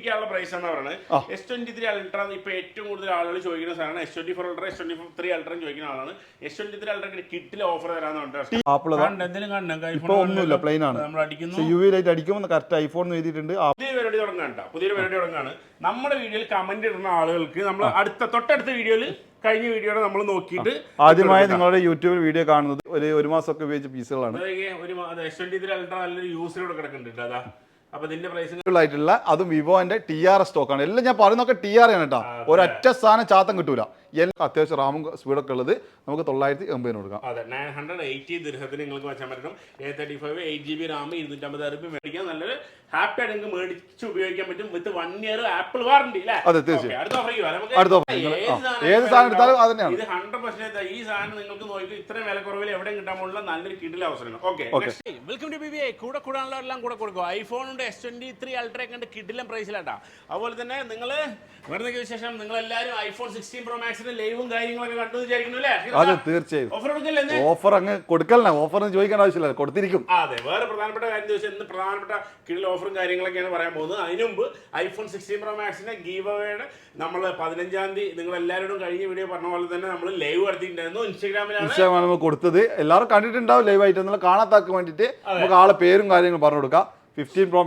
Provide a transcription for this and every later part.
പിടിക്കാനുള്ള പ്രൈസ് എന്ന് പറയുന്നത് S23 Ultra ഇപ്പൊ ഏറ്റവും കൂടുതൽ ആളുകൾ ചോദിക്കുന്ന സാധനമാണ്. S24 Ultra, S23 Ultra ചോദിക്കുന്ന ആളാണ്. S23 Ultra കിറ്റിൽ offer തരാന്നുണ്ട്. എന്തെങ്കിലും ഒന്നുമില്ല, പ്ലെയിൻ ആണ്. നമ്മൾ അടിക്കുന്നു, അടിക്കുമ്പോൾ കറക്റ്റ് ഐഫോൺ എഴുതിയിട്ടുണ്ട്. പുതിയൊരു പരിപാടി തുടങ്ങാണ്. നമ്മുടെ വീഡിയോയിൽ കമന്റ് ഇടുന്ന ആളുകൾക്ക് നമ്മൾ തൊട്ടടുത്ത വീഡിയോയിൽ കഴിഞ്ഞ വീഡിയോയുടെ നമ്മൾ നോക്കിയിട്ട് ആദ്യമായി നിങ്ങളുടെ യൂട്യൂബിൽ വീഡിയോ കാണുന്നത് ഒരു മാസമൊക്കെ ഉപയോഗിച്ച പീസുകളാണ്. S23 Ultra നല്ലൊരു യൂസിലൂടെ കിടക്കുന്നുണ്ട്. അതാ അപ്പൊ ഇതിന്റെ പ്രൈസ് ആയിട്ടുള്ള അതും വിവോന്റെ TRS സ്റ്റോക്കാണ്. എല്ലാം ഞാൻ പറയുന്നൊക്കെ TR ആണ് കേട്ടോ. ഒരൊറ്റ സാധനം ചാത്തം കിട്ടൂല. അത്യാവശ്യം റാമും സ്പീഡൊക്കെ ഉള്ളത് നമുക്ക് 980 കൊടുക്കാം. അതെ, 980 ദിർഹത്തിന് നിങ്ങൾക്ക് വെച്ചാൽ പറ്റും. A35 8GB റാം 250 RB മേടിക്കാൻ നല്ലൊരു ഹാപ്പി ആയിട്ട് നിങ്ങൾക്ക് മേടിച്ച് ഉപയോഗിക്കാൻ പറ്റും. വിത്ത് 1 year ആപ്പിൾ വാറണ്ടി. അതെ, തീർച്ചയായും. അടുത്ത ഓഫർ ഏത് സാധനം എടുത്താലും അത് തന്നെയാണ്. ഇത് 100% ഈ സാധനം നിങ്ങൾക്ക് നോക്കി ഇത്രയും വില കുറവിൽ എവിടെയും കിട്ടാൻ പോകുന്ന നല്ലൊരു കിടിലൻ അവസരമാണ്. Okay, welcome to BBA. കൂടാനുള്ളവരെല്ലാം കൊടുക്കും. ഐഫോണിന്റെ S23 Ultra കണ്ട് കിടിലൻ പ്രൈസിലാട്ടാ. അതുപോലെ തന്നെ നിങ്ങൾ വേറെ വിശേഷം, നിങ്ങൾ എല്ലാവരും iPhone 16 Pro Max ലൈവും കാര്യങ്ങളൊക്കെ കണ്ടു വിചാരിക്കുന്നു അല്ലേ? അതെ, തീർച്ചയായും. ഓഫർ അങ്ങ് കൊടുക്കല, ഓഫർ ചോദിക്കേണ്ട ആവശ്യമില്ല, കൊടുത്തിരിക്കും. അതെ, വേറെ പ്രധാനപ്പെട്ട കാര്യം ചോദിച്ചാൽ ഇന്ന് പ്രധാനപ്പെട്ട കിടിൽ ഓഫറും കാര്യങ്ങളൊക്കെയാണ് പറയാൻ പോകുന്നത്. അതിനു മുമ്പ് iPhone 16 Pro Max ഗീവ് അവേയുടെ നമ്മൾ 15-ാം തീയതി നിങ്ങൾ എല്ലാവരോടും കഴിഞ്ഞ വീഡിയോ പറഞ്ഞ പോലെ തന്നെ നമ്മൾ ലൈവ് നടത്തിയിട്ടുണ്ടായിരുന്നു. ഇൻസ്റ്റാഗ്രാമിലാണ് കൊടുത്തത്. എല്ലാവരും കണ്ടിട്ടുണ്ടാവും ലൈവ് ആയിട്ട്. എന്നുള്ള കാണാത്താക്ക് വേണ്ടിയിട്ട് നമുക്ക് ആളെ പേരും കാര്യങ്ങളും പറഞ്ഞു കൊടുക്കാം. 16 Pro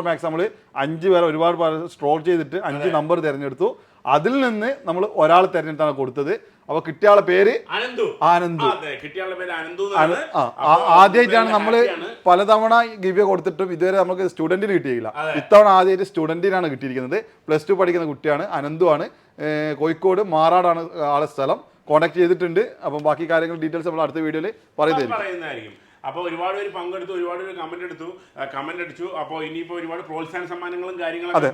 Max നമ്മൾ 5 പേരെ ഒരുപാട് സ്ട്രോൾ ചെയ്തിട്ട് 5 നമ്പർ തിരഞ്ഞെടുത്തു. അതിൽ നിന്ന് നമ്മൾ ഒരാൾ തിരഞ്ഞെടുത്താണ് കൊടുത്തത്. അപ്പൊ കിട്ടിയ ആളെ പേര് ആനന്ദു. ആദ്യമായിട്ടാണ് നമ്മൾ പലതവണ ഗിവ് കൊടുത്തിട്ടും ഇതുവരെ നമുക്ക് സ്റ്റുഡന്റിന് കിട്ടിയില്ല. ഇത്തവണ ആദ്യമായിട്ട് സ്റ്റുഡന്റിനാണ് കിട്ടിയിരിക്കുന്നത്. +2 പഠിക്കുന്ന കുട്ടിയാണ്, അനന്തു ആണ്. കോഴിക്കോട് മാറാടാണ് ആളെ സ്ഥലം. കോൺടാക്ട് ചെയ്തിട്ടുണ്ട്. അപ്പം ബാക്കി കാര്യങ്ങൾ ഡീറ്റെയിൽസ് നമ്മൾ അടുത്ത വീഡിയോയിൽ പറയുന്നതായിരിക്കും. അപ്പോൾ ഒരുപാട് പേര് പങ്കെടുത്തു, ഒരുപാട് പേര് കമന്റ് അടിച്ചു. അപ്പോൾ ഇനിയിപ്പോൾ ഒരുപാട് പ്രോത്സാഹന സമ്മാനങ്ങളും കാര്യങ്ങളൊക്കെ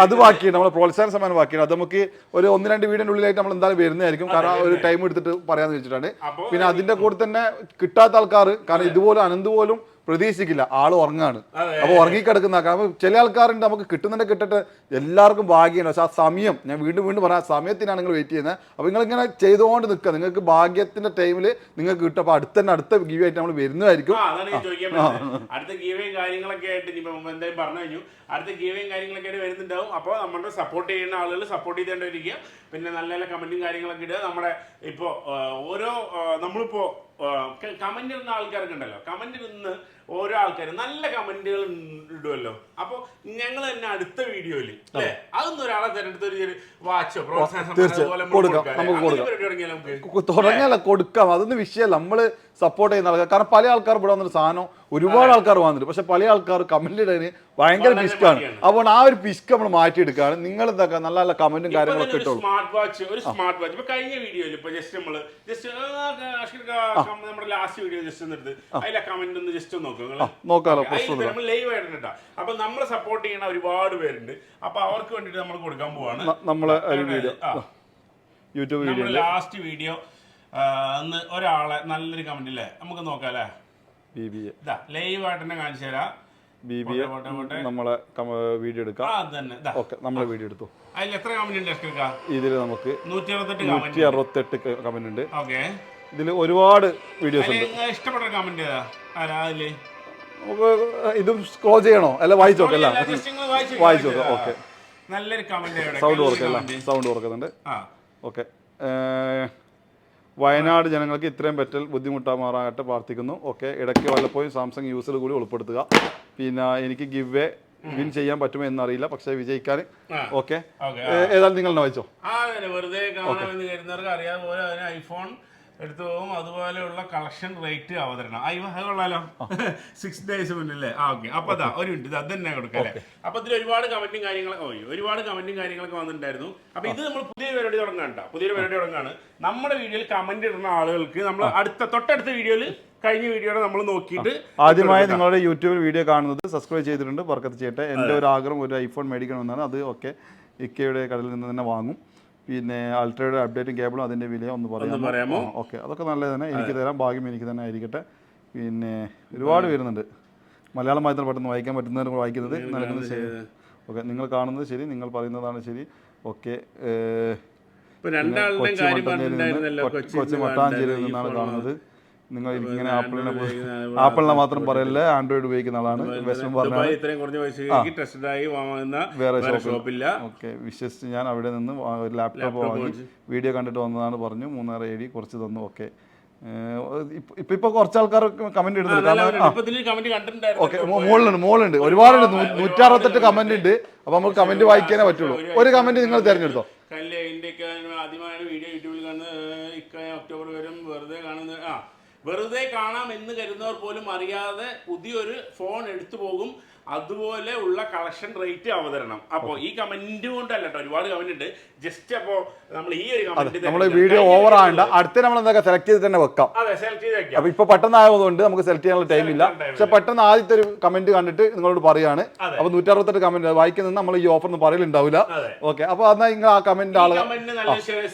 അത് ബാക്കിയാണ്. നമ്മൾ പ്രോത്സാഹന സമ്മാനം ബാക്കിയാണ്. അത് നമുക്ക് ഒരു 1-2 വീഡിയോന്റെ ഉള്ളിലായിട്ട് നമ്മൾ എന്തായാലും വരുന്നതായിരിക്കും. കാരണം ഒരു ടൈം എടുത്തിട്ട് പറയാന്ന് വെച്ചിട്ടാണ്. പിന്നെ അതിന്റെ കൂടെ തന്നെ കിട്ടാത്ത ആൾക്കാർ, കാരണം ഇതുപോലെ അനന്ത് പോലും പ്രതീക്ഷിക്കില്ല, ആള് ഉറങ്ങാണ്. അപ്പൊ ഉറങ്ങിക്കിടക്കുന്ന അപ്പൊ ചില ആൾക്കാരുണ്ട്, നമുക്ക് കിട്ടുന്നുണ്ട് കിട്ടട്ടെ, എല്ലാവർക്കും ഭാഗ്യമാണ്. പക്ഷെ ആ സമയം ഞാൻ വീണ്ടും പറയാം, ആ സമയത്തിനാണ് നിങ്ങൾ വെയിറ്റ് ചെയ്യുന്നത്. അപ്പൊ നിങ്ങൾ ഇങ്ങനെ ചെയ്തുകൊണ്ട് നിൽക്കുക, നിങ്ങൾക്ക് ഭാഗ്യത്തിന്റെ ടൈമിൽ നിങ്ങൾക്ക് കിട്ടും. അപ്പൊ അടുത്ത ഗീവ് ആയിട്ട് നമ്മൾ വരുന്നതായിരിക്കും. അടുത്ത ഗീവയും കാര്യങ്ങളൊക്കെ ആയിട്ട് എന്തായാലും പറഞ്ഞു കഴിഞ്ഞു. അടുത്ത ഗീവയും കാര്യങ്ങളൊക്കെ ആയിട്ട് വരുന്നുണ്ടാവും. അപ്പോൾ നമ്മുടെ സപ്പോർട്ട് ചെയ്യുന്ന ആളുകൾ സപ്പോർട്ട് ചെയ്തേണ്ടിരിക്കുക. പിന്നെ നല്ല നല്ല കമന്റും കാര്യങ്ങളൊക്കെ ഇടുക. നമ്മുടെ ഇപ്പോൾ ഓരോ നമ്മളിപ്പോ കമന്റ് ഇടുന്ന ആൾക്കാരൊക്കെ ഉണ്ടല്ലോ, കമന്റ് ഇടുന്ന ഓരോ ആൾക്കാരും നല്ല കമന്റുകൾ ഇടുമല്ലോ. അപ്പൊ ഞങ്ങൾ തന്നെ അടുത്ത വീഡിയോയില് അല്ലെ അതൊന്നും ഒരാളെ തെരഞ്ഞെടുത്ത് ഒരു വാച്ചോ തുടങ്ങിയാലോ കൊടുക്കാം. അതൊന്നും വിഷയമല്ല. നമ്മള് സപ്പോർട്ട് ചെയ്യുന്ന ആൾക്കാർ, കാരണം പല ആൾക്കാർ ഇവിടെ വന്നൊരു സാധനം ഒരുപാട് ആൾക്കാർ വന്നിട്ട്, പക്ഷെ പല ആൾക്കാർ കമന്റ് ഇടാന് ഭയങ്കര പിസ്കാണ്. അപ്പോൾ ആ ഒരു പിസ്ക് നമ്മൾ മാറ്റിയെടുക്കുകയാണ്. നിങ്ങൾ എന്താക്കുക, നല്ല നല്ല കമന്റും കാര്യങ്ങളൊക്കെ ഇട്ടോളൂ. സ്മാർട്ട് വാച്ച് ഇപ്പൊ കഴിഞ്ഞ വീഡിയോയിൽ ഇപ്പൊ ജസ്റ്റ് നമ്മള് നമ്മുടെ ലാസ്റ്റ് വീഡിയോ ജസ്റ്റ് ഒന്ന് എടുത്ത് അതിലെ കമന്റ് ഒന്ന് ജസ്റ്റ് നോക്കാലോ. നമ്മൾ ലൈവ് ആയിട്ടാ. അപ്പൊ നമ്മളെ സപ്പോർട്ട് ചെയ്യുന്ന ഒരുപാട് പേരുണ്ട്. അപ്പൊ അവർക്ക് വേണ്ടിട്ട് നമ്മൾ കൊടുക്കാൻ പോവാണ് നമ്മളെ യൂട്യൂബ് വീഡിയോ. ലാസ്റ്റ് വീഡിയോ അന്ന് ഒരാളെ നല്ലൊരു കമന്റ് ഇല്ലേ, നമുക്ക് നോക്കാം അല്ലേ. ലൈവ് ആയിട്ട് തന്നെ കാണിച്ചു തരാം. നമ്മളെ വീഡിയോ എടുക്കാം. നമ്മളെ വീഡിയോ എടുത്തു. അതിൽ എത്ര കമന്റ് ഉണ്ട്? ഇതിൽ നമുക്ക് 168 കമന്റ് ഉണ്ട്. ഇതിൽ ഒരുപാട് വീഡിയോസ് ഉണ്ട്. ഇഷ്ടപ്പെട്ട കമന്റ് ഏതാ? നമുക്ക് ഇതും സ്ക്രോൾ ചെയ്യണോ? അല്ല വായിച്ചു നോക്കല്ല, വായിച്ചു നോക്കാം. ഓക്കെ, നല്ലൊരു കമന്റ്. സൗണ്ട് കുറക്കുന്നുണ്ട്. ഓക്കെ. വയനാട് ജനങ്ങൾക്ക് ഇത്രയും പറ്റൽ ബുദ്ധിമുട്ടാമാറാകട്ടെ പ്രാർത്ഥിക്കുന്നു. ഓക്കെ, ഇടയ്ക്ക് വല്ലപ്പോഴും സാംസങ് യൂസർ കൂടി ഉൾപ്പെടുത്തുക. പിന്നെ എനിക്ക് ഗിവ് വിൻ ചെയ്യാൻ പറ്റുമോ എന്നറിയില്ല, പക്ഷെ വിജയിക്കാൻ. ഓക്കെ, ഏതായാലും നിങ്ങൾ വായിച്ചോ. വെറുതെ കാണാമെന്ന് കരുതുന്നവർക്ക് അറിയാതെ പോലെ അതിന് ഐഫോൺ എടുത്തു പോകും. അതുപോലെയുള്ള കളക്ഷൻ റേറ്റ് അവതരണം. അത് കൊള്ളാലോ. 6 days മുന്നല്ലേ. ഓക്കെ, അപ്പൊ അതാ ഒരു മിനിറ്റ് അത് തന്നെ കൊടുക്കല്ലേ. അപ്പൊ ഇതിൽ ഒരുപാട് കമന്റും കാര്യങ്ങളൊക്കെ വന്നിട്ടുണ്ടായിരുന്നു. അപ്പൊ ഇത് നമ്മൾ പുതിയൊരു പരിപാടി തുടങ്ങാണ്. നമ്മുടെ വീഡിയോയിൽ കമന്റ് ഇടുന്ന ആളുകൾക്ക് നമ്മൾ തൊട്ടടുത്ത വീഡിയോയിൽ കഴിഞ്ഞ വീഡിയോയുടെ നമ്മൾ നോക്കിയിട്ട് ആദ്യമായി നിങ്ങളുടെ യൂട്യൂബിൽ വീഡിയോ കാണുന്നത് സബ്സ്ക്രൈബ് ചെയ്തിട്ടുണ്ട്, ബർക്കത്ത് ചെയ്യട്ടെ. എൻ്റെ ഒരു ആഗ്രഹം ഒരു ഐഫോൺ മേടിക്കണമെന്നാണ്. അത് ഓക്കെ ഇക്കയുടെ കടയിൽ നിന്ന് തന്നെ വാങ്ങും. പിന്നെ അൾട്രയുടെ അപ്ഡേറ്റും കേബിളും അതിൻ്റെ വില ഒന്ന് പറയാമോ? ഓക്കെ, അതൊക്കെ നല്ലത് തന്നെ. എനിക്ക് തരാം, ഭാഗ്യം എനിക്ക് തന്നെ ആയിരിക്കട്ടെ. പിന്നെ ഒരുപാട് വരുന്നുണ്ട്. മലയാളം മാത്രം പെട്ടെന്ന് വായിക്കാൻ പറ്റുന്നവർ വായിക്കുന്നത് നടക്കുന്നത് ശരി. ഓക്കെ, നിങ്ങൾ കാണുന്നത് ശരി, നിങ്ങൾ പറയുന്നതാണ് ശരി. ഓക്കെ, കൊച്ചി മട്ടാഞ്ചേരിയിൽ നിന്നാണ് കാണുന്നത്. നിങ്ങൾ ഇങ്ങനെ ആപ്പിളിനെ മാത്രം പറയല്ലേ, ആൻഡ്രോയിഡ് ഉപയോഗിക്കുന്ന ആളാണ് ഇത്രയും കുറഞ്ഞ പൈസ ടെസ്റ്റഡ് ആയി വാങ്ങുന്ന വേറെ ഷോപ്പില്ല. ഓക്കെ, വിശ്വസിച്ച് ഞാൻ അവിടെ നിന്ന് ഒരു ലാപ്ടോപ്പ് വാങ്ങി വീഡിയോ കണ്ടിട്ട് വന്നതാണ് പറഞ്ഞു. 3000 AD കുറച്ച് തന്നു. ഓക്കെ, ഇപ്പൊ കുറച്ച് ആൾക്കാർ കമന്റ് ഇടുന്നുണ്ട്. ഓക്കെ, മോളുണ്ട് ഒരുപാടുണ്ട്, 168 കമന്റ് ഉണ്ട്. അപ്പൊ നമുക്ക് കമന്റ് വായിക്കാനേ പറ്റുള്ളൂ. ഒരു കമന്റ് നിങ്ങൾ തിരഞ്ഞെടുത്തോ. ആദ്യമായാണ് വീഡിയോ യൂട്യൂബിൽ കാണുന്നത്, ഒക്ടോബർ വരും, വെറുതെ കാണാം എന്ന് കരുതുന്നവർ പോലും അറിയാതെ പുതിയൊരു ഫോൺ എടുത്തു പോകും, അതുപോലെ ഉള്ള കളക്ഷൻ റേറ്റ് അവതരണം. അപ്പോൾ ഈ കമന്റ് കൊണ്ടല്ല കേട്ടോ, ഒരുപാട് കമന്റ് ഉണ്ട്. ജസ്റ്റ് അപ്പോ നമ്മൾ ഈ ഒരു കമന്റ് നമ്മൾ വീഡിയോ ഓവർ ആകണ്ട, അടുത്ത നമ്മൾ എന്താ സെലക്ട് ചെയ്ത് തന്നെ വെക്കാം. അതെ, സെലക്ട് ചെയ്ത് വെക്കാം. അപ്പൊ ഇപ്പൊ പെട്ടെന്ന് ആയതുകൊണ്ട് നമുക്ക് സെലക്ട് ചെയ്യാനുള്ള ടൈം ഇല്ല. പക്ഷെ പെട്ടെന്ന് ആദ്യത്തെ ഒരു കമന്റ് കണ്ടിട്ട് നിങ്ങളോട് പറയാണ്. അപ്പൊ 168 കമന്റ് വായിക്കുന്നത് നമ്മൾ ഈ ഓഫർ ഒന്നും പറയലുണ്ടാവില്ല. ഓക്കെ, അപ്പൊ എന്നാ നിങ്ങൾ ആ കമന്റ് ആള്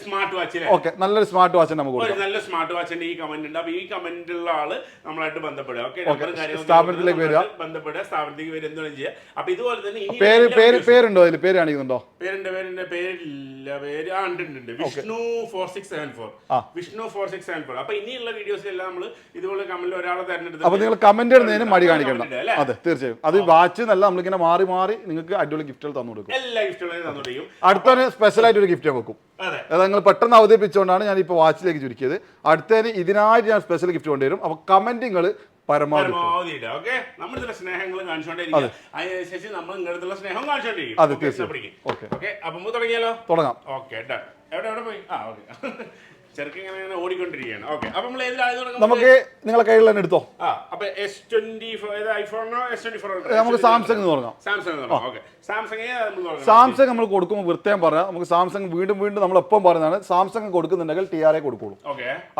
സ്മാർട്ട് വാച്ച്, ഓക്കെ, നല്ലൊരു സ്മാർട്ട് വാച്ച് നമുക്ക് നല്ല സ്മാർട്ട് വാച്ചിന്റെ ഈ കമന്റ് ഉണ്ട്. അപ്പൊ ഈ കമന്റുള്ള ആള് നമ്മളായിട്ട് ബന്ധപ്പെടുക. സ്ഥാപനത്തിലേക്ക് വരിക, ബന്ധപ്പെടുക, സ്ഥാപനത്തിലേക്ക് വരിക, എന്തും ചെയ്യുക. അപ്പൊ ഇതുപോലെ തന്നെ പേരുണ്ടോ അതിൽ? പേര് കാണിക്കുന്നുണ്ടോ? പേരില്ല, പേര് ഉണ്ട്. വിഷ്ണു 4674, വിഷ്ണു 4674. അപ്പൊ ഇനിയുള്ള വീഡിയോസിലെല്ലാം നമ്മൾ ഇതുപോലെ കമന്റിൽ ഒരാളെ തെരഞ്ഞെടുത്ത്. അപ്പൊ നിങ്ങൾ കമന്റ് ഇടുന്നതിന് മടി കാണിക്കണ്ട. അതെ, തീർച്ചയായും. അത് വാച്ച് എന്നല്ല, നമ്മളിങ്ങനെ മാറി മാറി നിങ്ങൾക്ക് അടിപൊളി ഗിഫ്റ്റുകൾ തന്നു കൊടുക്കും. എല്ലാ ഗിഫ്റ്റുകളും തന്നു കൊടുക്കും. അടുത്തൊരു സ്പെഷ്യൽ ആയിട്ട് ഒരു ഗിഫ്റ്റ് വെക്കും. അത് നിങ്ങൾ പെട്ടെന്ന് അവതരിപ്പിച്ചുകൊണ്ടാണ് ഞാൻ ഇപ്പൊ വാച്ചിലേക്ക് ചുരുക്കിയത്. അടുത്തതിന് ഇതിനായിട്ട് ഞാൻ സ്പെഷ്യൽ ഗിഫ്റ്റ് കൊണ്ടുവരും. അപ്പൊ കമന്റുകൾ പരമാവധി ഓക്കെ, നമ്മൾ ചില സ്നേഹങ്ങൾ കാണിച്ചുകൊണ്ടിരിക്കും. അതിനനുസരിച്ച് നമ്മൾ ഇങ്ങനത്തുള്ള സ്നേഹം കാണിച്ചുകൊണ്ടിരിക്കും. അതെ, തീർച്ചയായും. ഓക്കെ, അപ്പൊ തുടങ്ങിയാലോ? തുടങ്ങാം. ഓക്കെ, എവിടെ പോയി? ഓക്കെ, ചെറുക്ക് ഇങ്ങനെ ഓടിക്കൊണ്ടിരിക്കുകയാണ്. ഓക്കെ, അപ്പൊ നമ്മൾ ഏതിലായത്? നമുക്ക് നിങ്ങളെ കയ്യിൽ തന്നെ എടുത്തോ. അപ്പൊ S24 ഐഫോണോ S24? നമുക്ക് സാംസങ് തുടങ്ങാം. സാംസങ് നമ്മൾ കൊടുക്കുമ്പോൾ വൃത്തിയാൻ പറയാം. നമുക്ക് സാംസങ് വീണ്ടും വീണ്ടും നമ്മൾ എപ്പം പറയുന്നതാണ്, സാംസങ് കൊടുക്കുന്നുണ്ടെങ്കിൽ TRA കൊടുക്കുള്ളൂ.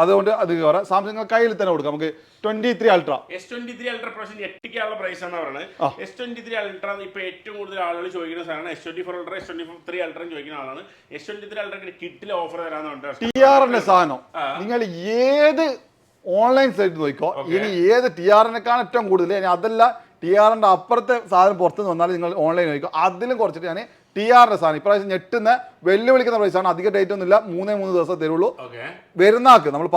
അതുകൊണ്ട് അത് പറയാം, സാംസങ് കയ്യിൽ തന്നെ കൊടുക്കാം. നമുക്ക് 23 അൾട്ര, S23 അൾട്ര പ്രൈസ് ഞെട്ടിക്കാനുള്ള പ്രൈസ് ആണ് പറയുന്നത്. S23 അൾട്ര ഇപ്പൊ ഏറ്റവും കൂടുതൽ ആളുകൾ ചോദിക്കുന്ന സാധനമാണ്. S24 അൾട്ര, S23 അൾട്ര ചോദിക്കുന്ന ആളാണ്. S23 അൾട്രക്ക് കിറ്റിൽ offer തരാന്നുണ്ട്. TRA സാധനം നിങ്ങൾ ഏത് ഓൺലൈൻ സൈറ്റ് നോക്കിക്കോ, ഇനി ഏത് TRAക്കാണ് ഏറ്റവും കൂടുതൽ. ഇനി അതല്ല, TRAന്റെ അപ്പുറത്തെ സാധനം പുറത്തുനിന്ന് വന്നാൽ നിങ്ങൾ ഓൺലൈൻ നോക്കിക്കോ, അതിലും കുറച്ചിട്ട് ഞാൻ TRA സാധനം ഇപ്രാവശ്യം ഞെട്ടുന്ന വെല്ലുവിളിക്കുന്ന പ്രൈസാണ്. അധിക ഡേറ്റ് ഒന്നുമില്ല, 3 ദിവസം തരുള്ളൂ. വരുന്നാക്ക് നമ്മൾ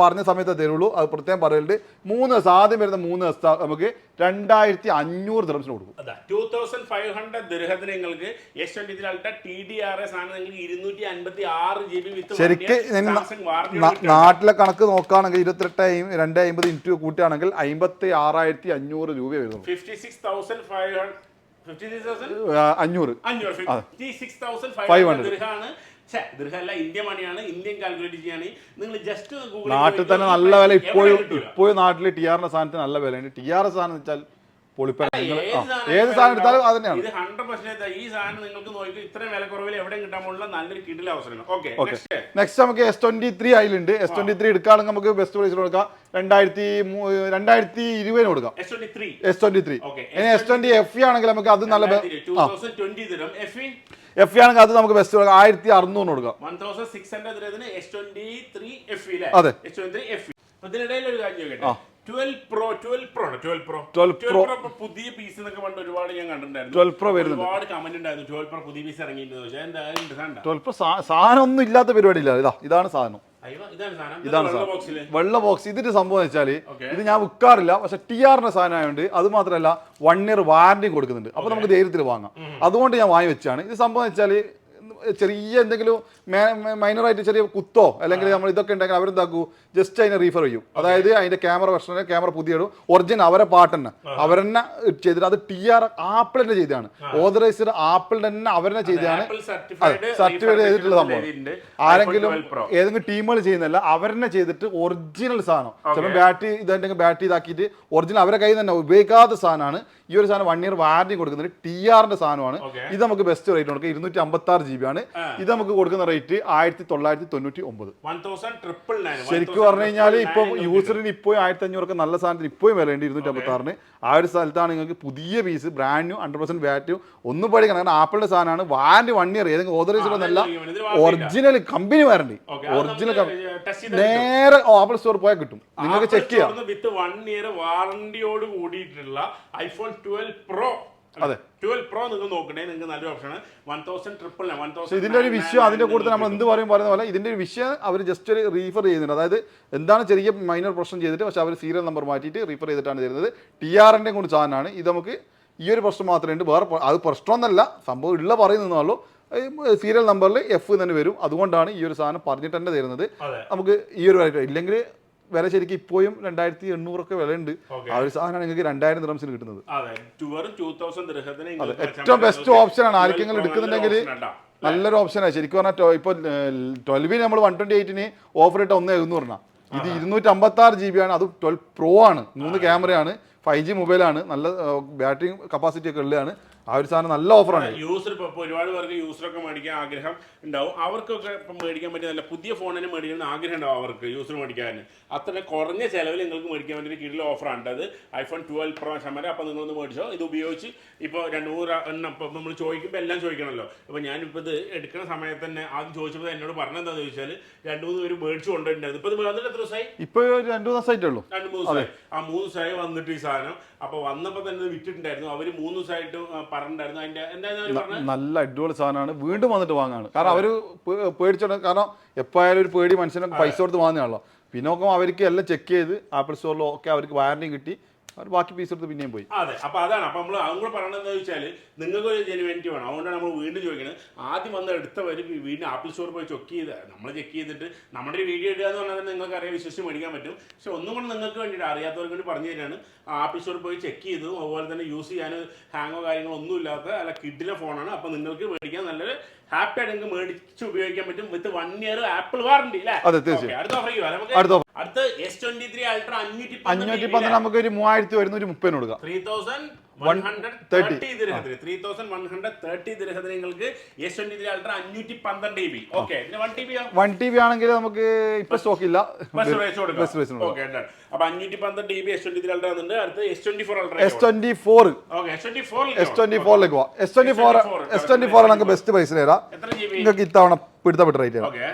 പറഞ്ഞ സമയത്ത് തരുള്ളൂ. അത് പ്രത്യേകം പറയലുണ്ട്. 3 ദിവസം, ആദ്യം വരുന്ന 3 ദിവസം നമുക്ക് 2500 ദിർഹംസിന് കൊടുക്കും. 2500 ദിർഹത്തിന് നിങ്ങൾക്ക് S23 അൾട്ര TDRA സാധനം നിങ്ങൾക്ക് 256 GB വിത്ത് ശരിക്കും നാട്ടിലെ കണക്ക് നോക്കുകയാണെങ്കിൽ 28 ഇൻറ്റു കൂട്ടുകയാണെങ്കിൽ 56,500 രൂപ വരുന്നു. 56,500 ഇന്ത്യൻ മണിയാണ്. ഇന്ത്യൻ കാൽക്കുലേറ്റ് ചെയ്യുകയാണെങ്കിൽ നിങ്ങൾ ജസ്റ്റ് നാട്ടിൽ തന്നെ നല്ല വില. ഇപ്പോഴും നാട്ടിൽ TRA സാധനത്തിന് നല്ല വിലയുണ്ട്. TRA സാധനം വെച്ചാൽ ഏത് സാധനം എടുത്താലും അത് തന്നെയാണ്. ഇത് 100% ഈ സാധനം നിങ്ങൾക്ക് നോക്കി ഇത്രയും വില കുറവിൽ എവിടെയും കിട്ടാൻ പോകുന്ന നല്ലൊരു കിടിലൻ അവസരമാണ്. ഓക്കെ, നെക്സ്റ്റ് നമുക്ക് S23 അതിലുണ്ട്. S23 എടുക്കുകയാണെങ്കിൽ നമുക്ക് ബെസ്റ്റ് പ്രൈസിൽ കൊടുക്കാം. 2020 കൊടുക്കാം. S23 ഇനി S20 FE ആണെങ്കിൽ നമുക്ക് അത് നല്ല FE ആണെങ്കിൽ അത് നമുക്ക് ബെസ്റ്റ് 1600 കൊടുക്കാം. 1600 S23 FE. അതെ, ഇതിനിടയിൽ ഒരു കാര്യം ചോദിക്കട്ടെ, 12 Pro പുതിയ പീസ് എന്നൊക്കെ പണ്ട് ഒരുപാട് ഞാൻ കണ്ടിട്ടുണ്ടായിരുന്നു. 12 Pro വരുന്നുണ്ട്, ഒരുപാട് കമന്റ് ഉണ്ടായിരുന്നു. 12 Pro പുതിയ പീസ് ഇറങ്ങിയിട്ടുണ്ട്. 12 Pro സാധനം ഒന്നും ഇല്ലാത്ത പരിപാടി ഇല്ല. ഇതാണ് സാധനം, ഇതാണ് സാധനം, വെള്ള ബോക്സ്. ഇതിന്റെ സംഭവം വെച്ചാല് ഇത് ഞാൻ വിൽക്കാറില്ല, പക്ഷെ TRA സാധനം ആയതുകൊണ്ട് അത് മാത്രമല്ല 1 year വാറന്റി കൊടുക്കുന്നുണ്ട്. അപ്പൊ നമുക്ക് ധൈര്യത്തിൽ വാങ്ങാം. അതുകൊണ്ട് ഞാൻ വാങ്ങി വെച്ചാണ്. ഇത് സംഭവം വെച്ചാല് ചെറിയ എന്തെങ്കിലും മൈനറായിട്ട് ചെറിയ കുത്തോ അല്ലെങ്കിൽ നമ്മൾ ഇതൊക്കെ ഉണ്ടെങ്കിൽ അവരെന്താക്കൂ, ജസ്റ്റ് അതിനെ റീഫർ ചെയ്യും. അതായത് അതിന്റെ ക്യാമറ വെർഷനെ ക്യാമറ പുതിയ ഒറിജിനൽ അവരെ പാട്ട് തന്നെ അവരെന്നെ ചെയ്തിട്ട്, അത് TRA ആപ്പിൾ തന്നെ ചെയ്തതാണ്. ഓതറൈസ്ഡ് ആപ്പിൾ തന്നെ അവരെന്നെ ചെയ്തതാണ്. സർട്ടിഫൈഡ് ചെയ്തിട്ടുള്ള സംഭവം. ആരെങ്കിലും ഏതെങ്കിലും ടീമുകൾ ചെയ്യുന്നില്ല, അവരെന്നെ ചെയ്തിട്ട് ഒറിജിനൽ സാധനം. ചിലപ്പോൾ ബാറ്ററി ഇതുണ്ടെങ്കിൽ ബാറ്ററി ഇതാക്കിയിട്ട് ഒറിജിനൽ അവരെ കയ്യിൽ തന്നെ ഉപയോഗിക്കാത്ത സാധനമാണ്. ഈ ഒരു സാധനം 1 year വാറന്റി കൊടുക്കുന്നത് TRAന്റെ സാധനമാണ്. ഇത് നമുക്ക് ബെസ്റ്റ് റേറ്റ് കൊടുക്കുക 256 GB ആണ്. ഇത് നമുക്ക് കൊടുക്കുന്ന റേറ്റ് 1999. ശരിക്കും പറഞ്ഞു കഴിഞ്ഞാൽ ഇപ്പൊ യൂസറിന് ഇപ്പോഴും 1500 നല്ല സാധനത്തിന് ഇപ്പോഴും വിലയുണ്ട്. 256 ആ ഒരു സ്ഥലത്താണ് നിങ്ങൾക്ക് പുതിയ പീസ് ബ്രാൻഡ് ന്യൂ 100% ബാറ്ററി ഒന്നും പഠിക്കണം. കാരണം ആപ്പിളിന്റെ സാധനമാണ്. വാറന്റി 1 year, ഏതെങ്കിലും ഓതറൈസ്ഡ് ഒന്നല്ല, ഒറിജിനൽ കമ്പനി വാറന്റി. ഒറിജിനൽ നേരെ ആപ്പിൾ സ്റ്റോർ പോയാൽ കിട്ടും, നിങ്ങൾക്ക് ചെക്ക് ചെയ്യാം. വിത്ത് 1 year വാറന്റിയോട് കൂടിയിട്ടുള്ള iPhone 12 Pro അതെ 12 Pro നിങ്ങൾ നോക്കണേ, നിങ്ങൾക്ക് നല്ലൊരു ഓപ്ഷനാണ്. 1000 ഇതിന്റെ ഒരു വിഷയം അതിന്റെ കൂടെ നമ്മൾ എന്ത് പറയുന്ന പോലെ ഇതിന്റെ ഒരു വിഷയം അവർ ജസ്റ്റ് ഒരു റീഫർ ചെയ്യുന്നുണ്ട്. അതായത് എന്താണ് ചെറിയ മൈനർ പ്രശ്നം ചെയ്തിട്ട് പക്ഷെ അവർ സീരിയൽ നമ്പർ മാറ്റിയിട്ട് റീഫർ ചെയ്തിട്ടാണ് തരുന്നത്. TRന്റെ കൊണ്ട് സാധനമാണ് ഇത്. നമുക്ക് ഈ ഒരു പ്രശ്നം മാത്രമേ ഉണ്ട്, വേറെ അത് പ്രശ്നമൊന്നല്ല, സംഭവം ഉള്ള പറയുന്നതല്ലോ. സീരിയൽ നമ്പറിൽ F തന്നെ വരും. അതുകൊണ്ടാണ് ഈ ഒരു സാധനം പറഞ്ഞിട്ട് തന്നെ തരുന്നത്. നമുക്ക് ഈ ഒരു ഇല്ലെങ്കിൽ വില ശരിക്കും ഇപ്പോഴും 2800 വിലയുണ്ട്. ആ ഒരു സാധനം നിങ്ങൾക്ക് 2000 ദിർഹംസിന് കിട്ടുന്നത്. ഏറ്റവും ബെസ്റ്റ് ഓപ്ഷനാണ്. ആർക്കെങ്കിലും എടുക്കുന്നുണ്ടെങ്കിൽ നല്ലൊരു ഓപ്ഷനാണ് ശരിക്കും പറഞ്ഞാൽ. ഇപ്പോൾ 12 നമ്മൾ 128 ഓഫർ ഇട്ട 1,700. ഇത് 256 GB ആണ്. അത് 12 Pro ആണ്, 3 ക്യാമറയാണ്, 5G മൊബൈലാണ്, നല്ല ബാറ്ററി കപ്പാസിറ്റി ഒക്കെ ഉള്ളതാണ്. ആ ഒരു സാധനം നല്ല ഓഫറാണ്. യൂസർ ഇപ്പോൾ ഒരുപാട് പേർക്ക് യൂസറൊക്കെ മേടിക്കാൻ ആഗ്രഹം ഉണ്ടാവും. അവർക്കൊക്കെ ഇപ്പം മേടിക്കാൻ പറ്റിയ നല്ല പുതിയ ഫോണിന് മേടിക്കണം ആഗ്രഹം ഉണ്ടാവും അവർക്ക് യൂസർ മേടിക്കാൻ. അത്ര കുറഞ്ഞ ചിലവിൽ നിങ്ങൾക്ക് മേടിക്കാൻ വേണ്ടി കീഴിൽ ഓഫറാണ് അത്. iPhone 12 Pro ശമര. അപ്പോൾ നിങ്ങളൊന്ന് മേടിച്ചോ. ഇത് ഉപയോഗിച്ച് ഇപ്പോൾ 200 എണ്ണം ഇപ്പം നമ്മൾ ചോദിക്കുമ്പോൾ എല്ലാം ചോദിക്കണമല്ലോ. ഇപ്പോൾ ഞാനിപ്പോൾ ഇത് എടുക്കുന്ന സമയത്ത് തന്നെ ആദ്യം ചോദിച്ചപ്പോൾ എന്നോട് പറഞ്ഞെന്താണെന്ന് ചോദിച്ചാൽ 2-3 പേര് മേടിച്ചു കൊണ്ടുണ്ടായിരുന്നു. ഇപ്പോൾ ഇത് വന്നിട്ട് എത്ര ദിവസമായി? ഇപ്പോൾ 2 ദിവസമായിട്ടുള്ളൂ. 2-3 ദിവസമായി. ആ 3 ദിവസമായി വന്നിട്ട് ഈ സാധനം. അപ്പോൾ വന്നപ്പോൾ തന്നെ ഇത് വിറ്റിട്ടുണ്ടായിരുന്നു. അവർ 3 ദിവസമായിട്ട് പറഞ്ഞിട്ടുണ്ടായിരുന്നു. അതിന്റെ എന്താ നല്ല അടിപൊളി സാധനമാണ്. വീണ്ടും വന്നിട്ട് വാങ്ങാണ്. കാരണം അവർ പേടിച്ചോണ്ട്, കാരണം എപ്പോഴായാലും ഒരു പേടി മനുഷ്യനെ പൈസ കൊടുത്ത് വാങ്ങുകയാണല്ലോ. പിന്നെ നോക്കുമ്പോൾ അവർക്ക് എല്ലാം ചെക്ക് ചെയ്ത് ആപ്പിൾ സ്റ്റോറിലും ഒക്കെ അവർക്ക് വാറന്റിയും കിട്ടി. അവർ ബാക്കി പീസ് എടുത്ത് പിന്നെയും പോയി. അതെ, അപ്പൊ അതാണ്. അപ്പൊ നമ്മൾ അതും കൂടെ പറയണതെന്ന് വെച്ചാൽ നിങ്ങൾക്ക് ഒരു ജെനുവിനിറ്റി വേണം. അതുകൊണ്ടാണ് നമ്മൾ വീണ്ടും ചോദിക്കുന്നത്. ആദ്യം വന്ന് എടുത്തവർ വീണ്ടും ആപ്പിൾ സ്റ്റോറിൽ പോയി ചെക്ക് ചെയ്ത് നമ്മൾ ചെക്ക് ചെയ്തിട്ട് നമ്മുടെ ഒരു വീഡിയോ ഇടുക എന്ന് പറഞ്ഞാൽ നിങ്ങൾക്ക് അറിയാൻ വിശ്വസിച്ച് മേടിക്കാൻ പറ്റും. പക്ഷെ ഒന്നും കൂടെ നിങ്ങൾക്ക് വേണ്ടിയിട്ട് അറിയാത്തവർക്ക് വേണ്ടി പറഞ്ഞു തരാണ്. ആപ്പിൾ സ്റ്റോറിൽ പോയി ചെക്ക് ചെയ്തു. അതുപോലെ തന്നെ യൂസ് ചെയ്യാൻ ഹാങ്ങോ കാര്യങ്ങളോ ഒന്നും ഇല്ലാത്ത നല്ല കിഡിലെ ഫോണാണ്. അപ്പൊ നിങ്ങൾക്ക് മേടിക്കാൻ നല്ലൊരു ഹാപ്പി ആയിട്ട് നിങ്ങൾക്ക് മേടിച്ച് ഉപയോഗിക്കാൻ പറ്റും വിത്ത് 1 year ആപ്പിൾ വാറന്റി അല്ലേ? അടുത്ത ഓഫർ അടുത്ത S23 Ultra 510 നമുക്ക് ഒരു 3130 കൊടുക്കാം. 3130 ദിർഹത്തിന് നിങ്ങൾക്ക് S23 Ultra 512 GB. ഓക്കെ, പിന്നെ 1 TB ആണെങ്കിൽ നമുക്ക് ഇപ്പൊ സ്റ്റോക്ക് ഇല്ല. അപ്പൊ 512 GB S23 Ultra വന്നിട്ടുണ്ട്. അടുത്ത് S24 Ultra. S24 S24 നമുക്ക് ബെസ്റ്റ് പ്രൈസിൽ തരാം. നിങ്ങൾക്ക് ഇത്തവണ പിടുത്തപ്പെട്ട റേറ്റ് ആണ്.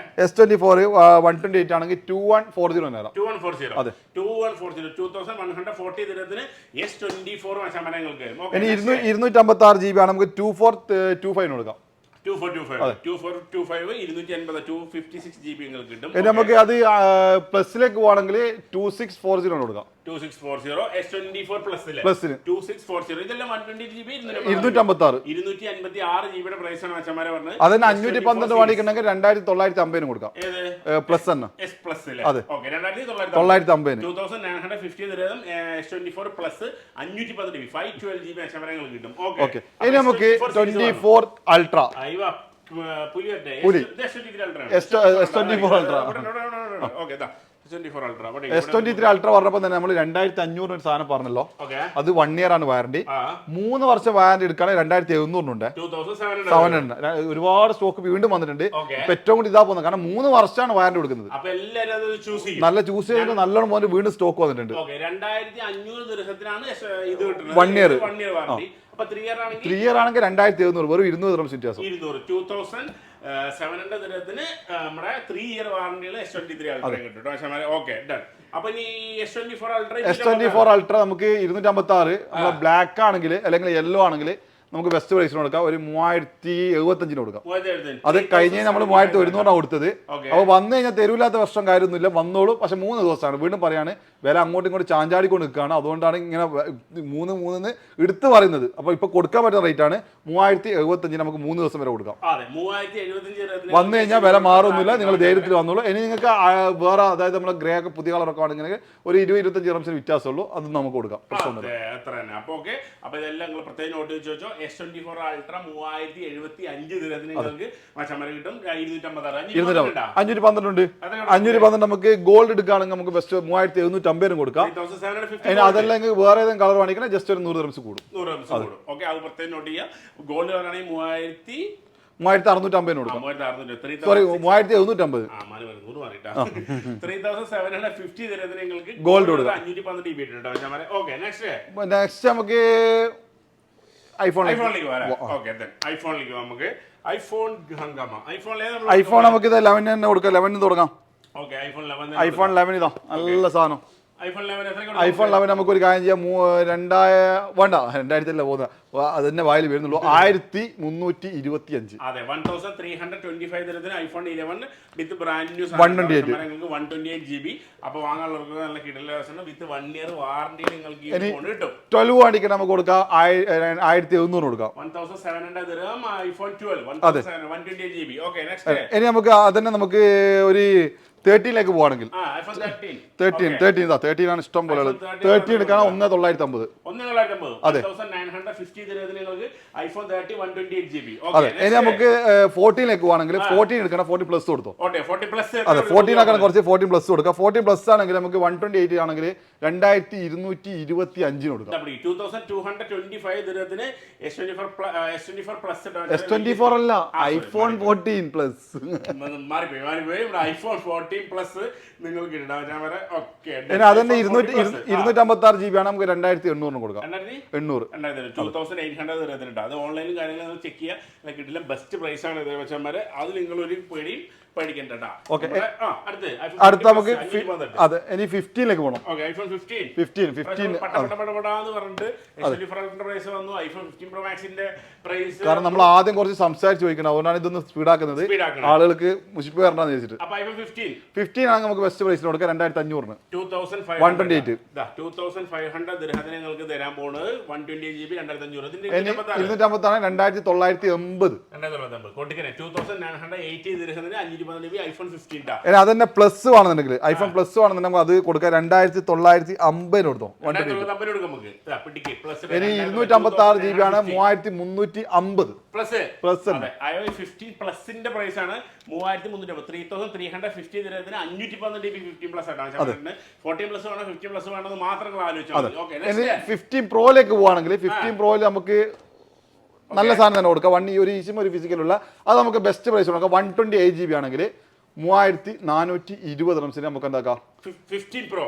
S24 128 ആണെങ്കിൽ 2140 തരാം. 2140 ദിർഹത്തിന് S24 മച്ചമരങ്ങൾക്ക്. ഇനി 256 GB ആണ് നമുക്ക് 2425 കൊടുക്കാം. 2425 256 GB നിങ്ങൾക്ക് കിട്ടും. നമുക്ക് അത് പ്ലസിലേക്ക് പോവാണെങ്കിൽ 2640 കൊടുക്കാം. 2640 S24 പ്ലസിന് 2640 ഇതെല്ലാം 120 GB 256 GB പ്രൈസ് ആണ് മച്ചമാരെ പറഞ്ഞത്. അതിന് 512 വാങ്ങിക്കണമെങ്കിൽ 2950 കൊടുക്കാം. പ്ലസ് തന്നെ അതെ, ഓക്കെ, 2950 2950 ദിർഹം S24 പ്ലസ് 512 GB 512 GB മച്ചമാരെ കിട്ടും. ഓക്കെ, ഇനി നമുക്ക് 24 അൾട്രാ S23 Ultra പറഞ്ഞപ്പോൾ തന്നെ നമ്മൾ 2500 ഒരു സാധനം പറഞ്ഞല്ലോ. അത് 1 year ആണ് വാറന്റി. 3 വർഷം വാറന്റി എടുക്കുകയാണെങ്കിൽ 2700 ഉണ്ട്. 700 ഒരുപാട് സ്റ്റോക്ക് വീണ്ടും വന്നിട്ടുണ്ട്. ഇപ്പൊ ഏറ്റവും കൂടി ഇതാ പോകുന്നത്, കാരണം 3 വർഷമാണ് വാറന്റി കൊടുക്കുന്നത്. നല്ല ചൂസ് ചെയ്ത് നല്ലോണം പോലെ വീണ്ടും സ്റ്റോക്ക് വന്നിട്ടുണ്ട്. 2500 ദിർഹത്തിനാണ് ഇത് കിട്ടുന്നത്. 1 year 3 year ആണെങ്കിൽ 3 year ആണെങ്കിൽ 2700, വെറും 200 ദിർഹം വ്യത്യാസം. 2700 ദിർഹത്തിന് നമ്മുടെ 3 year വാറന്റിയുള്ള S23 Ultra കിട്ടും. Okay, done. അപ്പൊ ഇനി S24 Ultra നമുക്ക് 256 ബ്ലാക്ക് ആണെങ്കിൽ അല്ലെങ്കിൽ യെല്ലോ ആണെങ്കിൽ നമുക്ക് ബെസ്റ്റ് പ്രൈസിന് കൊടുക്കാം. ഒരു 3075 കൊടുക്കാം. അത് കഴിഞ്ഞ് നമ്മൾ 3100 കൊടുത്തത്. അപ്പൊ വന്നു കഴിഞ്ഞാൽ തരൂല്ലാത്ത വർഷം കാര്യമൊന്നുമില്ല, വന്നോളൂ. പക്ഷെ 3 ദിവസമാണ്. വീണ്ടും പറയാണ്, വില അങ്ങോട്ടും ഇങ്ങോട്ടും ചാഞ്ചാടിക്കൊണ്ട് നിൽക്കുകയാണ്. അതുകൊണ്ടാണ് ഇങ്ങനെ 3 എടുത്ത് പറയുന്നത്. അപ്പൊ ഇപ്പൊ കൊടുക്കാൻ പറ്റുന്ന റേറ്റ് ആണ് 3075. നമുക്ക് 3 ദിവസം വരെ കൊടുക്കാം. വന്നു കഴിഞ്ഞാൽ വില മാറൊന്നുമില്ല, നിങ്ങൾ ധൈര്യത്തിൽ വന്നോളൂ. ഇനി നിങ്ങൾക്ക് വേറെ, അതായത് നമ്മുടെ ഗ്രേ ഒക്കെ പുതിയ കളറൊക്കെ ആണെങ്കിൽ ഒരു 20-25 ദിർഹംസിന് വ്യത്യാസമുള്ളൂ. അത് നമുക്ക് കൊടുക്കാം. S24 Ultra 3075 ദിർഹത്തിന് നിങ്ങൾക്ക് മച്ചമര കിട്ടും. 512 ഉണ്ട്. 512 നമുക്ക് ഗോൾഡ് എടുക്കുകയാണെങ്കിൽ നമുക്ക് ബെസ്റ്റ് 3750 കൊടുക്കാം. അതല്ലെങ്കിൽ വേറെ ഏതെങ്കിലും കളർ വാങ്ങിക്കണേ ജസ്റ്റ് ഒരു 100 ദിർഹംസ് കൂടും. ഓക്കെ, അത് പ്രത്യേകം നോട്ട് ചെയ്യുക. ഗോൾഡ് ആണെങ്കിൽ 3650 കൊടുക്കാം. സോറി, 3750. 3750 ദിർഹത്തിന് നിങ്ങൾക്ക് ഗോൾഡ് കൊടുക്കാം. 512 GB കിട്ടും. ഓക്കെ, നെക്സ്റ്റ് നമുക്ക് ഐഫോണിലേക്ക് നമുക്ക് ഐഫോൺ നമുക്ക് ഇത് 11 തന്നെ കൊടുക്കാം. 11 തുടങ്ങാം. ഐഫോൺ 11 ഇതാ നല്ല സാധനം. ഐഫോൺ 11 എത്ര ഐഫോൺ 11 നമുക്ക് ഒരു കാര്യം ചെയ്യാം, 2000 പോകുന്നത് അത് തന്നെ വായിൽ വരുന്നുള്ളൂ, 1325. അതെ 1325 തരത്തിന് iPhone 11 with brand new 128 GB. അപ്പോൾ വാങ്ങാനുള്ളവർക്ക് നല്ല കിടല വിത്ത് 1 year വാറണ്ടി നിങ്ങൾക്ക് ഈ ഫോൺ കിട്ടും. 12 വാങ്ങിക്കാൻ നമുക്ക് കൊടുക്കാം 1700 കൊടുക്കാം. 1700 ദിർഹം ഐഫോൺ 12 128 GB. Okay next. ഇനി നമുക്ക് അതന്നെ നമുക്ക് ഒരു 13ലേക്ക് പോവാണെങ്കിൽ 13 ആണ് ഇഷ്ടം പോലെ. 13 എടുക്കാൻ 1950. അതെ. 1950 ദിർഹത്തിന് നിങ്ങൾക്ക് ഐഫോൺ 30 128 GB. അതെ. ഇനി നമുക്ക് 14ലേക്ക് പോവാണെങ്കിൽ 14 എടുക്കണം, 14 പ്ലസ് കൊടുത്തോ. Okay 40 plus. അതെ 14 ആക്കാൻ കുറച്ച് 14 പ്ലസ് കൊടുക്കാം. 14 പ്ലസ് ആണെങ്കിൽ നമുക്ക് 128 ആണെങ്കിൽ 2225 കൊടുക്കാം. 2225 ദിർഹത്തിന് S24 പ്ലസ്. S24 അല്ല, ഐഫോൺ 14 പ്ലസ്. മാറിപ്പോയി ഐഫോൺ 14 പ്ലസ് നിങ്ങൾക്ക് കിട്ടാം. അതന്നെ 256 GB ആണ്, നമുക്ക് 2800 കൊടുക്കാം. 2800 ദിർഹത്തിന്. അത് ഓൺലൈനും കാര്യങ്ങളും ചെക്ക് ചെയ്യാൻ കിട്ടില്ല. ബെസ്റ്റ് പ്രൈസ് ആണ് ഇത് വെച്ചമാരെ. അത് നിങ്ങൾ ഒരു പേടിയും പഠിക്കണ്ട. അടുത്ത നമുക്ക് അതെ ഇനി 15ലേക്ക് പോകണം. ഐഫോൺ 15 പ്രൈസ് വന്നു. ഐഫോൺ 15 Pro Maxന്റെ പ്രൈസ് കാരണം നമ്മൾ ആദ്യം കുറച്ച് സംസാരിച്ച് ചോദിക്കണം, അതുകൊണ്ടാണ് ഇതൊന്ന് സ്പീഡാക്കുന്നത്, ആളുകൾക്ക് മുഷിപ്പ് വരണ്ടെന്ന് വെച്ചിട്ട്. 15 ആണ് നമുക്ക് ബെസ്റ്റ് പ്രൈസിന് കൊടുക്കാം 2500. 2500 ദിർഹത്തിന് നിങ്ങൾക്ക് തരാൻ പോകുന്നത് 128 GB 2500. 250 ആണ് 2980. 2980 ദിർഹത്തിന് 520 GB ഐഫോൺ 15. അതന്നെ പ്ലസ് ആണെന്നുണ്ടെങ്കിൽ ഐഫോൺ പ്ലസ് ആണെന്നുണ്ടെങ്കിൽ അത് കൊടുക്കാം 2950 കൊടുത്തോ. ഇനി 256 GB ആണ് 3350 പ്ലസ്. 15 പ്ലസിന്റെ പ്രൈസ് ആണ് 3350 ദിർഹത്തിന് 512 GB 15 പ്ലസ് ആണ്. 14 പ്ലസ് വേണം 15 പ്ലസ് വേണമെന്ന് മാത്രം ആലോചിച്ചാൽ മതി. 15 പ്രോയിലേക്ക് പോവാണെങ്കിൽ 15 പ്രോയിൽ നമുക്ക് നല്ല സാധനം തന്നെ കൊടുക്കാം. ഒരു ഈസിയും ഒരു ഫിസിക്കലുള്ള അത് നമുക്ക് ബെസ്റ്റ് പ്രൈസ് കൊടുക്കാം. 128 GB ആണെങ്കിൽ 3420 റംസിന് നമുക്ക് എന്താക്കാം. 15 Pro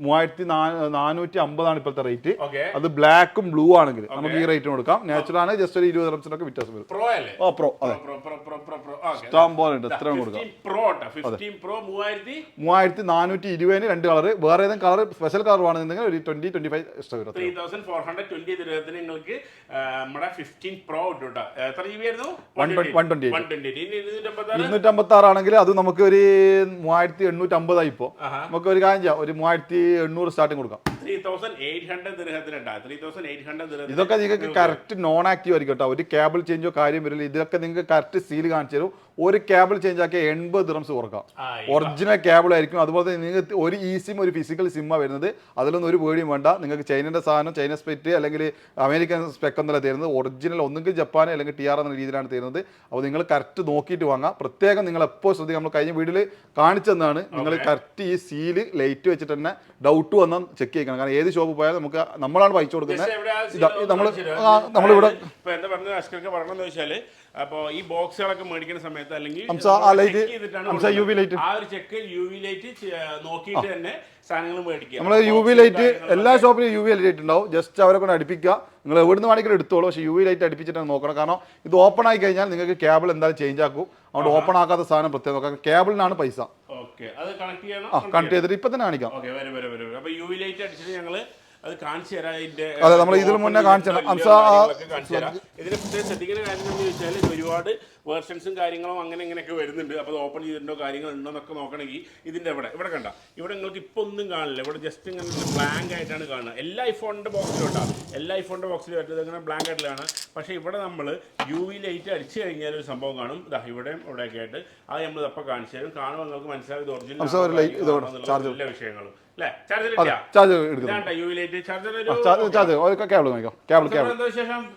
3450 ആണ് ഇപ്പോഴത്തെ റേറ്റ്. അത് ബ്ലാക്കും ബ്ലൂ ആണെങ്കിൽ നമുക്ക് ഈ റേറ്റ് കൊടുക്കാം. നാച്ചുറൽ ആണ് ജസ്റ്റ് ഒരു 20 റംസിനൊക്കെ വ്യത്യാസം വരും. പ്രോ അതെ ഇഷ്ടം പോലെ ഉണ്ട്, എത്രയും കൊടുക്കാം. 3420 രണ്ട് കളർ. വേറെ ഏതെങ്കിലും കളർ സ്പെഷ്യൽ കളർ ആണെന്നുണ്ടെങ്കിൽ ഒരു 20-25 എക്സ്ട്രാ വരും. 3420 ദിർഹത്തിന് നിങ്ങൾക്ക് നമ്മുടെ 15 Pro ഇട്ടോ. എത്ര GB ആയിരുന്നു? 256 ആണെങ്കിൽ അത് നമുക്ക് ഒരു 3850 ആയി. ഇപ്പോ നമുക്ക് ഒരു കാര്യം ചെയ്യാം, ഒരു 3800 സ്റ്റാർട്ടിങ് കൊടുക്കാം. 3800 ദിർഹത്തിനുണ്ട്. 3800 ദിർഹം. ഇതൊക്കെ നിങ്ങൾക്ക് കറക്റ്റ് നോൺ ആക്റ്റീവ് ആയിരിക്കും കേട്ടോ. ഒരു കേബിൾ ചേഞ്ചോ കാര്യം വരില്ല. ഇതൊക്കെ നിങ്ങൾക്ക് കറക്റ്റ് സീൽ കാണിച്ചു തരും. ഒരു കേബിൾ ചേഞ്ച് ആക്കിയ 80 ദിർഹംസ് കുറക്കാം. ഒറിജിനൽ കേബിൾ ആയിരിക്കും. അതുപോലെ തന്നെ നിങ്ങൾക്ക് ഒരു ഈ സിം ഒരു ഫിസിക്കൽ സിമ്മാണ് വരുന്നത്. അതിലൊന്നും ഒരു പേടിയും വേണ്ട. നിങ്ങൾക്ക് ചൈനയുടെ സാധനം ചൈന സ്പെക്ട് അല്ലെങ്കിൽ അമേരിക്കൻ സ്പെക്ക് എന്നല്ല തരുന്നത്. ഒറിജിനൽ ഒന്നുകിൽ ജപ്പാൻ അല്ലെങ്കിൽ TR എന്ന രീതിയിലാണ് തരുന്നത്. അപ്പോൾ നിങ്ങൾ കറക്റ്റ് നോക്കിയിട്ട് വാങ്ങാം. പ്രത്യേകം നിങ്ങൾ എപ്പോൾ ശ്രദ്ധിക്കുക. നമ്മൾ കഴിഞ്ഞ വീഡിയോയിൽ കാണിച്ചെന്നാണ് നിങ്ങൾ കറക്റ്റ് ഈ സീല് ലൈറ്റ് വെച്ചിട്ട് തന്നെ ഡൗട്ട് വന്നാൽ ചെക്ക് ചെയ്യണം. കാരണം ഏത് ഷോപ്പ് പോയാലും നമുക്ക് നമ്മളാണ് പൈസ കൊടുക്കുന്നത്. നമ്മളിവിടെ എന്താ പറഞ്ഞത് അഷ്കർക്ക് പറഞ്ഞതെന്ന് വെച്ചാൽ അപ്പോൾ ഈ ബോക്സുകളൊക്കെ മേടിക്കുന്ന സമയത്ത് അല്ലെങ്കിൽ ആ ഒരു ചെക്ക് UV ലൈറ്റ് നോക്കിയിട്ട് തന്നെ സാധനങ്ങൾ മേടിക്കുക. നമ്മൾ UV ലൈറ്റ് എല്ലാ ഷോപ്പിലും UV ലൈറ്റ് ഉണ്ടാവും. ജസ്റ്റ് അവരെ കൊണ്ട് അടുപ്പിക്കുക. നിങ്ങൾ എവിടുന്ന് വേണമെങ്കിലും എടുത്തോളൂ. പക്ഷേ UV ലൈറ്റ് അടുപ്പിച്ചിട്ട് നോക്കണം. കാരണം ഇത് ഓപ്പൺ ആയി കഴിഞ്ഞാൽ നിങ്ങൾക്ക് കേബിൾ എന്തായാലും ചേഞ്ച് ആക്കും. അതുകൊണ്ട് ഓപ്പൺ ആക്കാത്ത സാധനം പ്രത്യേകം നോക്കാം. കേബിളിനാണ് പൈസ. കണക്ട് ചെയ്തിട്ട് ഇപ്പൊ തന്നെ കാണിക്കാം. അപ്പോൾ UV ലൈറ്റ് അടിച്ചിട്ട് ഞങ്ങൾ അത് കാണിച്ചു തരാം. അതെ നമ്മൾ ഇതിന് മുന്നേ കാണിച്ചു തരാം. ഇതിനെ പ്രത്യേകം ശ്രദ്ധിക്കുന്ന കാര്യം എന്ന് ചോദിച്ചാൽ ഒരുപാട് വേർഷൻസും കാര്യങ്ങളും അങ്ങനെ ഇങ്ങനെയൊക്കെ വരുന്നുണ്ട്. അപ്പോൾ അത് ഓപ്പൺ ചെയ്തിട്ടുണ്ടോ കാര്യങ്ങളുണ്ടോ എന്നൊക്കെ നോക്കണമെങ്കിൽ ഇതിൻ്റെ ഇവിടെ കണ്ട ഇവിടെ നിങ്ങൾക്ക് ഇപ്പോൾ ഒന്നും കാണില്ല. ഇവിടെ ജസ്റ്റ് ഇങ്ങനെ ബ്ലാങ്ക് ആയിട്ടാണ് കാണുന്നത്. എല്ലാ ഐഫോണിൻ്റെ ബോക്സിലും ഉണ്ടാകും. എല്ലാ ഐഫോണിൻ്റെ ബോക്സിലും പറ്റുന്നത് ഇങ്ങനെ ബ്ലാങ്ക് ആയിട്ടാണ്. പക്ഷേ ഇവിടെ നമ്മൾ UV ലൈറ്റ് അടിച്ചു കഴിഞ്ഞാൽ ഒരു സംഭവം കാണും. ഇവിടെയും ഇവിടെയൊക്കെ ആയിട്ട് അത് നമ്മൾ അപ്പോൾ കാണിച്ചു തരും. കാണുമ്പോൾ നിങ്ങൾക്ക് മനസ്സിലാവും ഇത് ഒറിജിനൽ എല്ലാ വിഷയങ്ങളും.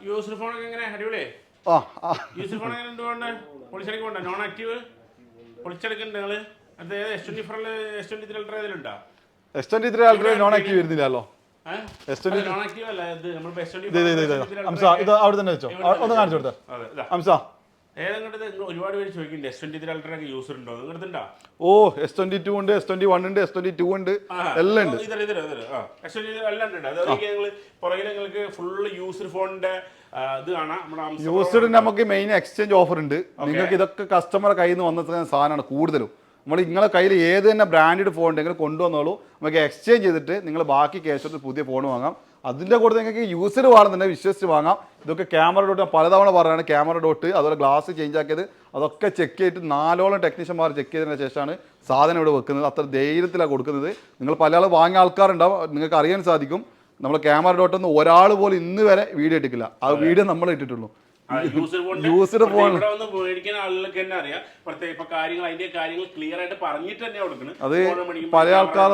യൂസർ ഫോണൊക്കെ എങ്ങനെ അടിപൊളി? യൂസർ ഫോൺ എങ്ങനെ എന്തുകൊണ്ട് പൊളിച്ചെടുക്കുന്നുണ്ടോ? നോൺ ആക്റ്റീവ് പൊളിച്ചെടുക്കുന്നുണ്ട് നിങ്ങള്? S23 അൾട്രാ ഇതിലുണ്ടോ? S23 അൾട്രാ നോൺ ആക്റ്റീവ് വരുന്നില്ലല്ലോ. നോൺ ആക്റ്റീവ് അല്ല ഇത് നമ്മൾ ഇത് അവിടെ തന്നെ വെച്ചോ. ഒന്ന് കാണിച്ചു കൊടുത്തേ അംസ. ഒരുപാട് പേര് ചോദിക്കുന്നുണ്ട് S23 അൾട്രാ യൂസർ ഉണ്ടോ? നിങ്ങളുണ്ടോ? ഓ S22 ഉണ്ട്, S21 ഉണ്ട്, S22 ഉണ്ട്, എല്ലാം ഉണ്ട്. എല്ലാം ഉണ്ട്. അതൊക്കെ പുറകിൽ നിങ്ങൾക്ക് ഫുള്ള് യൂസർ ഫോണിന്റെ ഇത് കാണാം. യൂസറിന് നമുക്ക് മെയിൻ എക്സ്ചേഞ്ച് ഓഫർ ഉണ്ട്. നിങ്ങൾക്ക് ഇതൊക്കെ കസ്റ്റമറെ കയ്യിൽ നിന്ന് വന്ന സാധനമാണ് കൂടുതലും. നമ്മൾ നിങ്ങളെ കയ്യിൽ ഏത് തന്നെ ബ്രാൻഡഡ് ഫോൺ ഉണ്ടെങ്കിലും കൊണ്ടുവന്നോളൂ, നമുക്ക് എക്സ്ചേഞ്ച് ചെയ്തിട്ട് നിങ്ങൾ ബാക്കി ക്യാഷ് എടുത്ത് പുതിയ ഫോൺ വാങ്ങാം. അതിൻ്റെ കൂടെ നിങ്ങൾക്ക് യൂസർ വാങ്ങുന്നുണ്ടെങ്കിൽ വിശ്വസിച്ച് വാങ്ങാം. ഇതൊക്കെ ക്യാമറ ഡോട്ട് പലതവണ പറയുകയാണ്, ക്യാമറ ഡോട്ട് അതുപോലെ ഗ്ലാസ് ചേഞ്ച് ആക്കിയത് അതൊക്കെ ചെക്ക് ചെയ്തിട്ട് 4ഓളം ടെക്നീഷ്യന്മാർ ചെക്ക് ചെയ്തതിന് ശേഷമാണ് സാധനം ഇവിടെ വെക്കുന്നത്. അത്ര ധൈര്യത്തിലാണ് കൊടുക്കുന്നത്. നിങ്ങൾ പല ആൾ വാങ്ങിയ ആൾക്കാരുണ്ടാവും, നിങ്ങൾക്ക് അറിയാൻ സാധിക്കും. നമ്മൾ ക്യാമറ ഡോട്ടൊന്നും ഒരാൾ പോലും ഇന്ന് വരെ വീഡിയോ ഇട്ടിട്ടില്ല. ആ വീഡിയോ നമ്മൾ ഇട്ടിട്ടുള്ളൂ. യൂസർ ഫോൺ മേടിക്കുന്ന ആളുകൾക്ക് തന്നെ അറിയാം പ്രത്യേക ഇപ്പൊ അതിന്റെ കാര്യങ്ങൾ ക്ലിയർ ആയിട്ട് പറഞ്ഞിട്ട് തന്നെ കൊടുക്കുന്നത്. അത് പല ആൾക്കാർ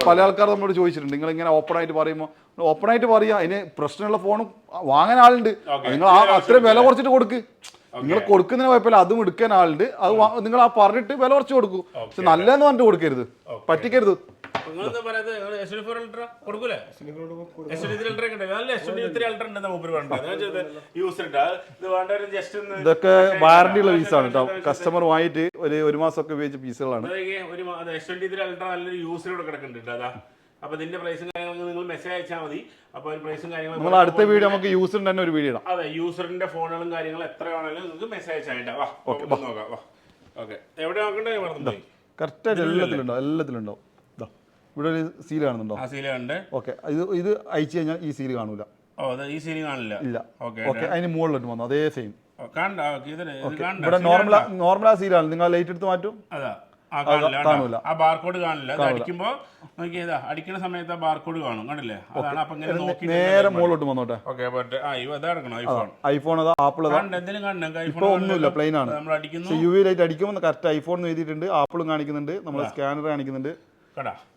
പല ആൾക്കാർ നമ്മളോട് ചോദിച്ചിട്ടുണ്ട്, നിങ്ങൾ ഇങ്ങനെ ഓപ്പൺ ആയിട്ട് പറയുമ്പോൾ ഓപ്പൺ ആയിട്ട് പറയാ, അതിന് പ്രശ്നമുള്ള ഫോണും വാങ്ങാൻ ആളുണ്ട്, നിങ്ങൾ അത്രയും വില കുറച്ചിട്ട് കൊടുക്ക്. നിങ്ങൾ കൊടുക്കുന്നതിന് കുഴപ്പമില്ല, അതും എടുക്കാൻ ആളുണ്ട്. അത് നിങ്ങൾ ആ പറഞ്ഞിട്ട് വില കുറച്ച് കൊടുക്കൂ. പക്ഷെ നല്ലതെന്ന് പറഞ്ഞിട്ട് കൊടുക്കരുത്, പറ്റിക്കരുത്. ഇതൊക്കെ വാറന്റി ഉള്ള പീസാണ് കേട്ടോ. കസ്റ്റമർ വാങ്ങിയിട്ട് ഒരു മാസമൊക്കെ ഉപയോഗിച്ച പീസുകളാണ്. അപ്പൊ ഇതിന്റെ പ്രൈസും കാര്യങ്ങളൊക്കെ നിങ്ങൾ മെസ്സേജ് അയച്ചാൽ മതി. അപ്പൊ പ്രൈസും കാര്യങ്ങളും നമ്മൾ അടുത്ത വീഡിയോ നമുക്ക് യൂസറിന്റെ തന്നെ ഒരു വീഡിയോ ഇടാം. അതെ, യൂസറിന്റെ ഫോണുകളും കാര്യങ്ങളും എത്ര വേണമെങ്കിലും നിങ്ങൾക്ക് മെസ്സേജ് അയച്ചാൽ നോക്കാം. ഓക്കെ, എവിടെ നോക്കണ്ടേ? കറക്റ്റ് ആയിട്ട് എല്ലാത്തിലുണ്ടോ. ഇവിടെ ഒരു സീൽ കാണുന്നുണ്ടോ? ആ സീൽ ഉണ്ട്. ഓക്കെ, ഇത് അയച്ചു കഴിഞ്ഞാൽ ഈ സീൽ കാണൂല. ഈ സീൽ കാണില്ല. ഇല്ല. ഓക്കെ, അതിന് മുകളിലോട്ട് വന്നു അതേ സെയിം. ഇവിടെ നോർമൽ ആ സീലാണ്. നിങ്ങൾ ലൈറ്റ് എടുത്ത് മാറ്റും. കാണൂല, ആ ബാർകോഡ് കാണില്ല. അടിക്കുമ്പോ നോക്കിയതാ, അടിക്കുന്ന സമയത്ത് ആ ബാർകോഡ് കാണും, കണ്ടില്ലേ? അതാണ്. അപ്പൊ നേരെ മുകളിലോട്ട് വന്നോട്ടെ. ഐഫോൺ അതാ, ആപ്പിൾ ഇപ്പൊ ഒന്നുമില്ല, പ്ലെയിൻ ആണ്. യു വി ലൈറ്റ് അടിക്കുമ്പോൾ കറക്റ്റ് ഐഫോൺ എഴുതിയിട്ടുണ്ട്, ആപ്പിളും കാണിക്കുന്നുണ്ട്, നമ്മളെ സ്കാനർ കാണിക്കുന്നുണ്ട്.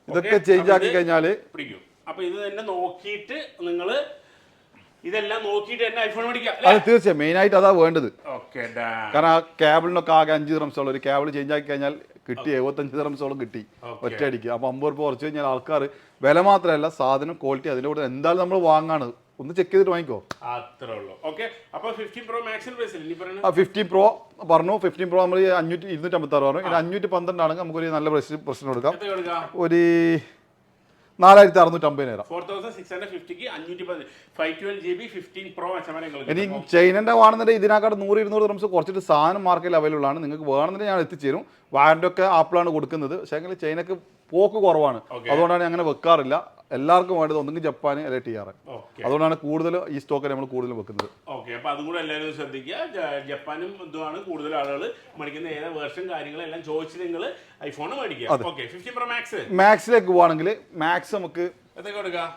ഇതൊക്കെ ചേഞ്ച് ആക്കി കഴിഞ്ഞാല് പിടിക്കും. അപ്പൊ ഇത് തന്നെ നോക്കിയിട്ട് നിങ്ങള് ഇതെല്ലാം നോക്കിയിട്ട് തന്നെ ഐഫോൺ മേടിക്കാം. അത് തീർച്ചയായും മെയിൻ ആയിട്ട് അതാ വേണ്ടത്. കാരണം ആ കേബിളിനൊക്കെ ആകെ 5 ദിറംസോളം, ഒരു കേബിൾ ചേഞ്ച് ആക്കി കഴിഞ്ഞാൽ കിട്ടി 75 ദിറംസോളം കിട്ടി ഒറ്റയടിക്ക്. അപ്പൊ 50 രൂപ കുറച്ച് കഴിഞ്ഞാൽ ആൾക്കാർ വില മാത്രമല്ല സാധനം ക്വാളിറ്റി അതിന്റെ കൂടെ എന്തായാലും നമ്മൾ വാങ്ങാണ്. ഒന്ന് ചെക്ക് ചെയ്തിട്ട് വാങ്ങിക്കോ. അത്രേ ഉള്ളൂ. ഓക്കെ, അപ്പൊ 15 Pro Max ആ 15 Pro പറഞ്ഞു. 15 Pro നമ്മൾ 256 പറഞ്ഞു. ഇനി 512 ആണെങ്കിൽ നമുക്കൊരു നല്ല പ്രശ്നം കൊടുക്കാം. ഒരു 4650 ഇനി ചൈനന്റെ വേണമെന്നുണ്ടെങ്കിൽ ഇതിനേക്കാട്ട് 100-200 ദിറംസ് കുറച്ചിട്ട് സാധനം മാർക്കറ്റിൽ അവൈലബിൾ ആണ്. നിങ്ങൾക്ക് വേണമെന്നുണ്ടെങ്കിൽ ഞാൻ എത്തിച്ചേരും. വാറന്റി ഒക്കെ ആപ്പിളാണ് കൊടുക്കുന്നത്. പക്ഷേ ചൈനക്ക് പോക്ക് കുറവാണ്, അതുകൊണ്ടാണ് അങ്ങനെ വെക്കാറില്ല. എല്ലാവർക്കും വേണ്ടത് ഒന്നെങ്കിൽ ജപ്പാൻ അല്ലെങ്കിൽ TR. അതുകൊണ്ടാണ് കൂടുതൽ ഈ സ്റ്റോക്ക് നമ്മൾ കൂടുതൽ വെക്കുന്നത്. ഓക്കെ, അപ്പൊ അതും കൂടെ എല്ലാവരും ശ്രദ്ധിക്കുക. ജപ്പാനും ഇതുമാണ് കൂടുതൽ ആളുകൾ മേടിക്കുന്ന. ഏതാ വേർഷൻ കാര്യങ്ങളെല്ലാം ചോദിച്ച് നിങ്ങൾ ഐഫോൺ മേടിക്കുക. ഓക്കെ, 15 Pro Max മാക്സിലേക്ക് പോവാണെങ്കിൽ മാക്സ് നമുക്ക്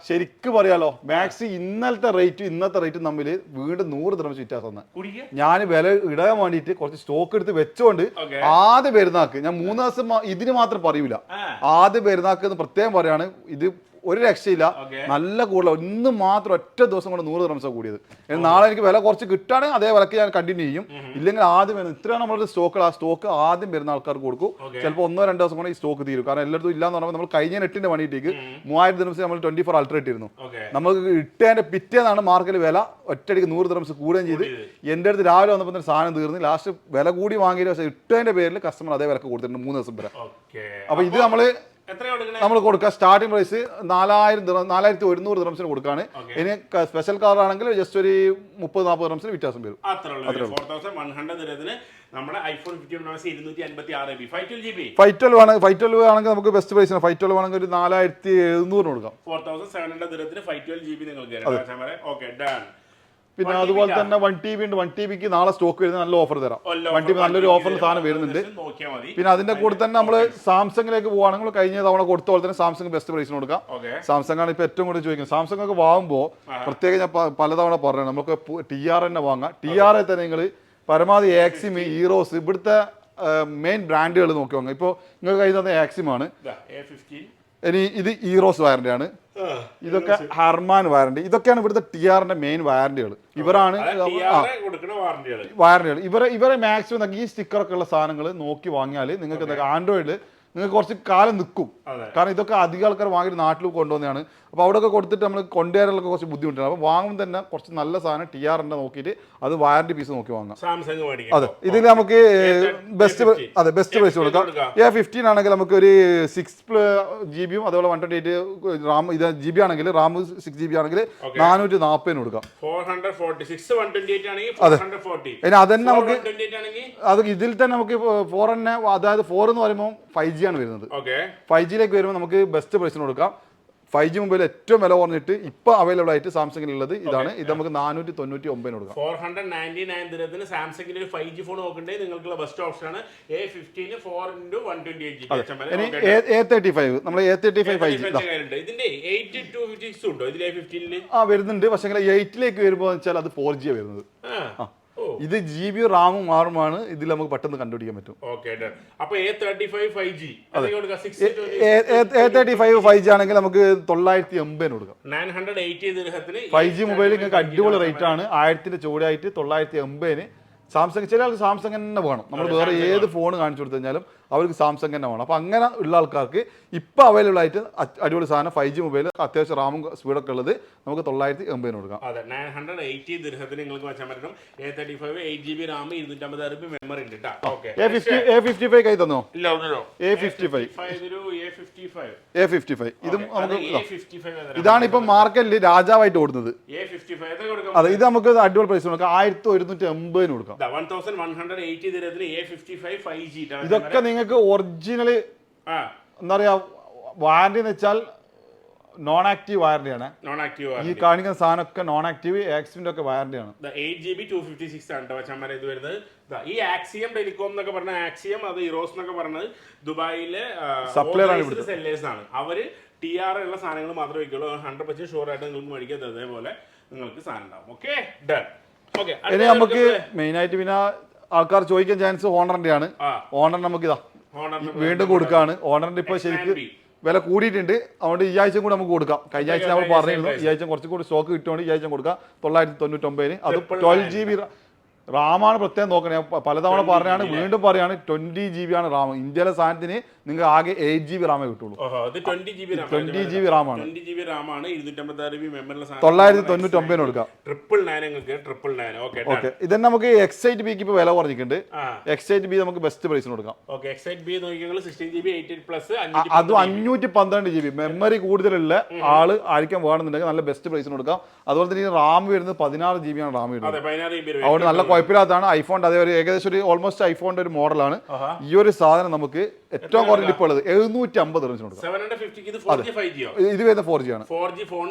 ശരിക്കും പറയാലോ, മാക്സ് ഇന്നത്തെ റേറ്റും തമ്മിൽ വീണ്ടും 100 ദിറംസ് വ്യത്യാസം. ഞാൻ വില ഇടാൻ വേണ്ടിയിട്ട് കുറച്ച് സ്റ്റോക്ക് എടുത്ത് വെച്ചോണ്ട് ആദ്യ പെരുന്നാക്ക് ഞാൻ 3 ദിവസം ഇതിന് മാത്രം പറയൂല. ആദ്യ പെരുന്നാക്ക് എന്ന് പ്രത്യേകം പറയാണ്. ഇത് ഒരു രക്ഷയില്ല, നല്ല കൂടുതൽ. ഇന്ന് മാത്രം ഒറ്റ ദിവസം കൊണ്ട് 100 ദിറംസ് കൂടിയത്. നാളെ എനിക്ക് വില കുറച്ച് കിട്ടുകയാണെങ്കിൽ അതേ വിലക്ക് ഞാൻ കണ്ടിന്യൂ ചെയ്യും. ഇല്ലെങ്കിൽ ആദ്യം വരുന്നത് ഇത്രയാണ് നമ്മുടെ സ്റ്റോക്ക്. ആ സ്റ്റോക്ക് ആദ്യം വരുന്ന ആൾക്കാർക്ക് കൊടുക്കും. ചിലപ്പോൾ 1-2 ദിവസം കൊണ്ട് ഈ സ്റ്റോക്ക് തീരും. കാരണം എല്ലായിടത്തും ഇല്ലാന്ന് പറയുമ്പോൾ നമ്മൾ കഴിഞ്ഞ 8-ന്റെ പണിയിട്ടേക്ക് 3000 ദിറംസ് നമ്മൾ 24 അൾട്ര ഇട്ടിരുന്നു. നമുക്ക് ഇട്ടതിന്റെ പിറ്റേന്നാണ് മാർക്കറ്റിൽ വില ഒറ്റയടിക്ക് 100 ദിറംസ് കൂടുകയും ചെയ്ത്. എൻ്റെ അടുത്ത് രാവിലെ വന്നപ്പോൾ സാധനം തീർന്ന് ലാസ്റ്റ് വില കൂടി വാങ്ങിയത്. പക്ഷേ ഇട്ടതിന്റെ പേരിൽ കസ്റ്റമർ അതേ വിലക്ക് കൊടുത്തിട്ടുണ്ട് 3 ദിവസം വരെ. അപ്പൊ ഇത് നമ്മൾ കൊടുക്കുക സ്റ്റാർട്ടിംഗ് പ്രൈസ് 4100 ദിറംസിന് കൊടുക്കാണ്. ഇനി സ്പെഷ്യൽ കാർ ആണെങ്കിൽ ജസ്റ്റ് ഒരു 30-40 ദിറംസിന് വ്യത്യാസം വരും. ഫൈവ് 12 ആണെങ്കിൽ നമുക്ക് ബെസ്റ്റ് പ്രൈസ്. 512 ആണെങ്കിൽ ഒരു 4700 കൊടുക്കാം. 4700 ദിറത്തിന് 512 GB നിങ്ങൾക്ക്. പിന്നെ അതുപോലെ തന്നെ 1TB ഉണ്ട്. 1TBക്ക് നാളെ സ്റ്റോക്ക് വരുന്ന നല്ല ഓഫർ തരാം. 1TB നല്ലൊരു ഓഫറിൽ സാധനം വരുന്നുണ്ട്. പിന്നെ അതിന്റെ കൂടെ തന്നെ നമ്മൾ സാംസങ്ങിലേക്ക് പോകുകയാണെങ്കിൽ കഴിഞ്ഞ തവണ കൊടുത്ത പോലെ തന്നെ സാംസങ് ബെസ്റ്റ് പ്രൈസിന് കൊടുക്കാം. സാംസങ് ആണ് ഇപ്പൊ ഏറ്റവും കൂടുതൽ ചോദിക്കുന്നത്. സാംസങ് ഒക്കെ വാങ്ങുമ്പോൾ പ്രത്യേകം ഞാൻ പലതവണ പറഞ്ഞു, നമുക്ക് TR തന്നെ വാങ്ങാം. TR തന്നെ നിങ്ങൾ പരമാവധി ആക്സിം, ഹീറോസ് ഇവിടുത്തെ മെയിൻ ബ്രാൻഡുകൾ നോക്കി വാങ്ങാം. ഇപ്പോൾ നിങ്ങൾക്ക് കയ്യിൽ തന്നെ ആക്സിം ആണ്. ഇനി ഇത് ഹീറോസ് വാറന്റി ആണ്. ഇതൊക്കെ ഹർമാൻ വാറന്റി. ഇതൊക്കെയാണ് ഇവിടുത്തെ TRന്റെ മെയിൻ വാറന്റികൾ. ഇവരാണ് വാറന്റികൾ. ഇവരെ മാക്സിമം ഈ സ്റ്റിക്കറൊക്കെ ഉള്ള സാധനങ്ങൾ നോക്കി വാങ്ങിയാൽ നിങ്ങൾക്ക് ആൻഡ്രോയിഡിൽ നിങ്ങൾക്ക് കുറച്ച് കാലം നിൽക്കും. അതെ. കാരണം ഇതൊക്കെ അധികം ആൾക്കാർ വാങ്ങിയിട്ട് നാട്ടിൽ കൊണ്ടുവന്നതാണ്. അപ്പോൾ അവിടെയൊക്കെ കൊടുത്തിട്ട് നമ്മൾ കൊണ്ടുവരാനൊക്കെ കുറച്ച് ബുദ്ധിമുട്ടാണ്. അപ്പോൾ വാങ്ങുമ്പോൾ തന്നെ കുറച്ച് നല്ല സാധനം TR നോക്കിയിട്ട് അത് വാറണ്ടി പീസ് നോക്കി വാങ്ങാം. സാംസങ് അതെ, ഇതിൽ നമുക്ക് ബെസ്റ്റ് പ്രൈസ് കൊടുക്കാം. A15 ആണെങ്കിൽ നമുക്ക് ഒരു 6GB അതുപോലെ 128 റാം, ഇത് GB ആണെങ്കിൽ റാം 6GB ആണെങ്കിൽ 440 കൊടുക്കാം. 446 128 ആണെങ്കിൽ 440. ഇനി അതന്നെ നമുക്ക് 128 ആണെങ്കിൽ അത് ഇതിൽ തന്നെ നമുക്ക് 4 തന്നെ, അതായത് 4 എന്ന് പറയുമ്പോൾ 5G ആണ് വരുന്നത്. 5Gയിലേക്ക് വരുമ്പോൾ നമുക്ക് ബെസ്റ്റ് പ്രൈസിന് കൊടുക്കാം. 5G മൊബൈൽ ഏറ്റവും വില കുറഞ്ഞിട്ട് ഇപ്പൊ അവൈലബിൾ ആയിട്ട് സാംസങ്ങിലുള്ളത് ഇതാണ്. ഇത് നമുക്ക് 499 കൊടുക്കാം. 499 ദിരഹത്തിന് സാംസങ്ങിന്റെ ഒരു 5G ഫോൺ നോക്കണ്ടെങ്കിൽ നിങ്ങൾക്കുള്ള ബെസ്റ്റ് ഓപ്ഷൻ ആണ് A15 4x128GB. ഇനി A35 നമ്മൾ A35 5G ഇതിന്റെ 8256 ഉണ്ടോ ഇതിൽ A15 വരുന്നുണ്ട്. പക്ഷേ 8ലേക്ക് വരുമ്പോൾ വെച്ചാൽ അത് 4G വരുന്നത്. ഇത് GB റാമും മാറുമാണ് ഇതിൽ നമുക്ക് പെട്ടെന്ന് കണ്ടുപിടിക്കാൻ പറ്റും. അപ്പൊ A35 5G A35 5G ആണെങ്കിൽ നമുക്ക് 980 കൊടുക്കാം. 980 ദിർഹത്തിന് 5G മൊബൈൽ നിങ്ങൾക്ക് അടിപൊളി റേറ്റ് ആണ്. 1000ന്റെ ചോടായിട്ട് 980. സാംസങ് ചില ആൾക്ക് സാംസങ് തന്നെ വേണം. നമ്മൾ വേറെ ഏത് ഫോൺ കാണിച്ചു കൊടുത്തു കഴിഞ്ഞാലും അവർക്ക് സാംസങ് തന്നെ വേണം. അപ്പോൾ അങ്ങനെ ഉള്ള ആൾക്കാർക്ക് ഇപ്പോൾ അവൈലബിൾ ആയിട്ട് അടിപൊളി സാധനം 5G മൊബൈൽ അത്യാവശ്യം റാമും സ്പീഡൊക്കെ ഉള്ളത് നമുക്ക് 980 കൊടുക്കാം. അതെ, 980 ദിർഹത്തിന് നിങ്ങൾക്ക് വെച്ചാൽ പറ്റും. A35 8GB റാം 256 മെമ്മറി ഉണ്ട് കേട്ടോ. A55 കൈ തന്നോ? ഇല്ല, ഒന്നോ. A55 ഇതും നമുക്ക് ഇതാണ് ഇപ്പം മാർക്കറ്റിൽ രാജാവായിട്ട് ഓടുന്നത്. A55 അതെ, ഇത് നമുക്ക് അടിപൊളി പ്രൈസ് കൊടുക്കാം. 1180 കൊടുക്കാം. 1180 ദിർഹത്തിന് A55 5G. ഇതൊക്കെ നിങ്ങൾക്ക് ഒറിജിനൽ എന്താ പറയാ വാറന്റി എന്ന് വെച്ചാൽ നോൺ ആക്റ്റീവ് വാറന്റിയാണ്. ഈ കാണിക്കുന്ന സാധനമൊക്കെ നോൺ ആക്റ്റീവ് ആക്സിഡന്റ് ഒക്കെ വാറന്റിയാണ്. 8GB 256 ആണ് വച്ചാൽ ഇത് വരുന്നത്. ഈ ആക്സിയം ടെലികോം എന്നൊക്കെ പറഞ്ഞ ആക്സിയം, അത് ഇറോസ് എന്നൊക്കെ പറഞ്ഞത് ദുബായിലെ സെല്ലേഴ്സ് ആണ്. അവര് TR ഉള്ള സാധനങ്ങൾ മാത്രമേ വയ്ക്കുള്ളൂ. 100% ഷുവർ ആയിട്ട് നിങ്ങൾക്ക് മേടിക്കാം. അതേപോലെ നിങ്ങൾക്ക് സാധനം ഉണ്ടാവും. Okay, done. ഇനി നമുക്ക് മെയിൻ ആയിട്ട് പിന്നെ ആൾക്കാർ ചോദിക്കാൻ ചാൻസ് ഹോണറിന്റെ ആണ്. ഹോണർ നമുക്ക് ഇതാ വീണ്ടും കൊടുക്കാണ്. ഹോണറിന്റെ ഇപ്പൊ ശരിക്കും വില കൂടിയിട്ടുണ്ട്. അതുകൊണ്ട് ഈ ആഴ്ച കൂടെ നമുക്ക് കൊടുക്കാം. കഴിഞ്ഞ ആഴ്ച നമ്മൾ പറഞ്ഞിരുന്നു ഈ ആഴ്ച കുറച്ചും കൂടി സ്റ്റോക്ക് കിട്ടുകൊണ്ട് ഈ ആഴ്ച കൊടുക്കാം 999. അത് 12GB റാമാണ് പ്രത്യേകം നോക്കണേ. പലതവണ പറഞ്ഞാണ്, വീണ്ടും പറയാണ് 20GB ആണ് റാം. ഇന്ത്യയിലെ സാധനത്തിന് നിങ്ങൾക്ക് ആകെ 8GB റാമേ കിട്ടുള്ളൂ. 20GB റാമാണ്. 999 കൊടുക്കാം. 999. ഇതന്നെ നമുക്ക് X8B ഇപ്പൊ വില കുറഞ്ഞിട്ടുണ്ട്. X8B നമുക്ക് ബെസ്റ്റ് പ്രൈസിന് കൊടുക്കാം. അതും 512GB മെമ്മറി കൂടുതലുള്ള ആള് ആയിരിക്കാൻ വേണമെന്നുണ്ടെങ്കിൽ നല്ല ബെസ്റ്റ് പ്രൈസിന് കൊടുക്കാം. അതുപോലെ തന്നെ റാം വരുന്നത് 16GB ആണ് റാം വരുന്നത്. അതുകൊണ്ട് നല്ല കുഴപ്പമില്ലാത്തതാണ്. ഐഫോൺ അതേ ഒരു ഏകദേശം ഒരു ഓൾമോസ്റ്റ് ഐഫോണിന്റെ ഒരു മോഡലാണ്. ഈ ഒരു സാധനം നമുക്ക് ഏറ്റവും കുറഞ്ഞ ഇപ്പോൾ ഉള്ളത് 750 കൊടുക്കാം. ഇത് വരുന്ന 4G ആണ്.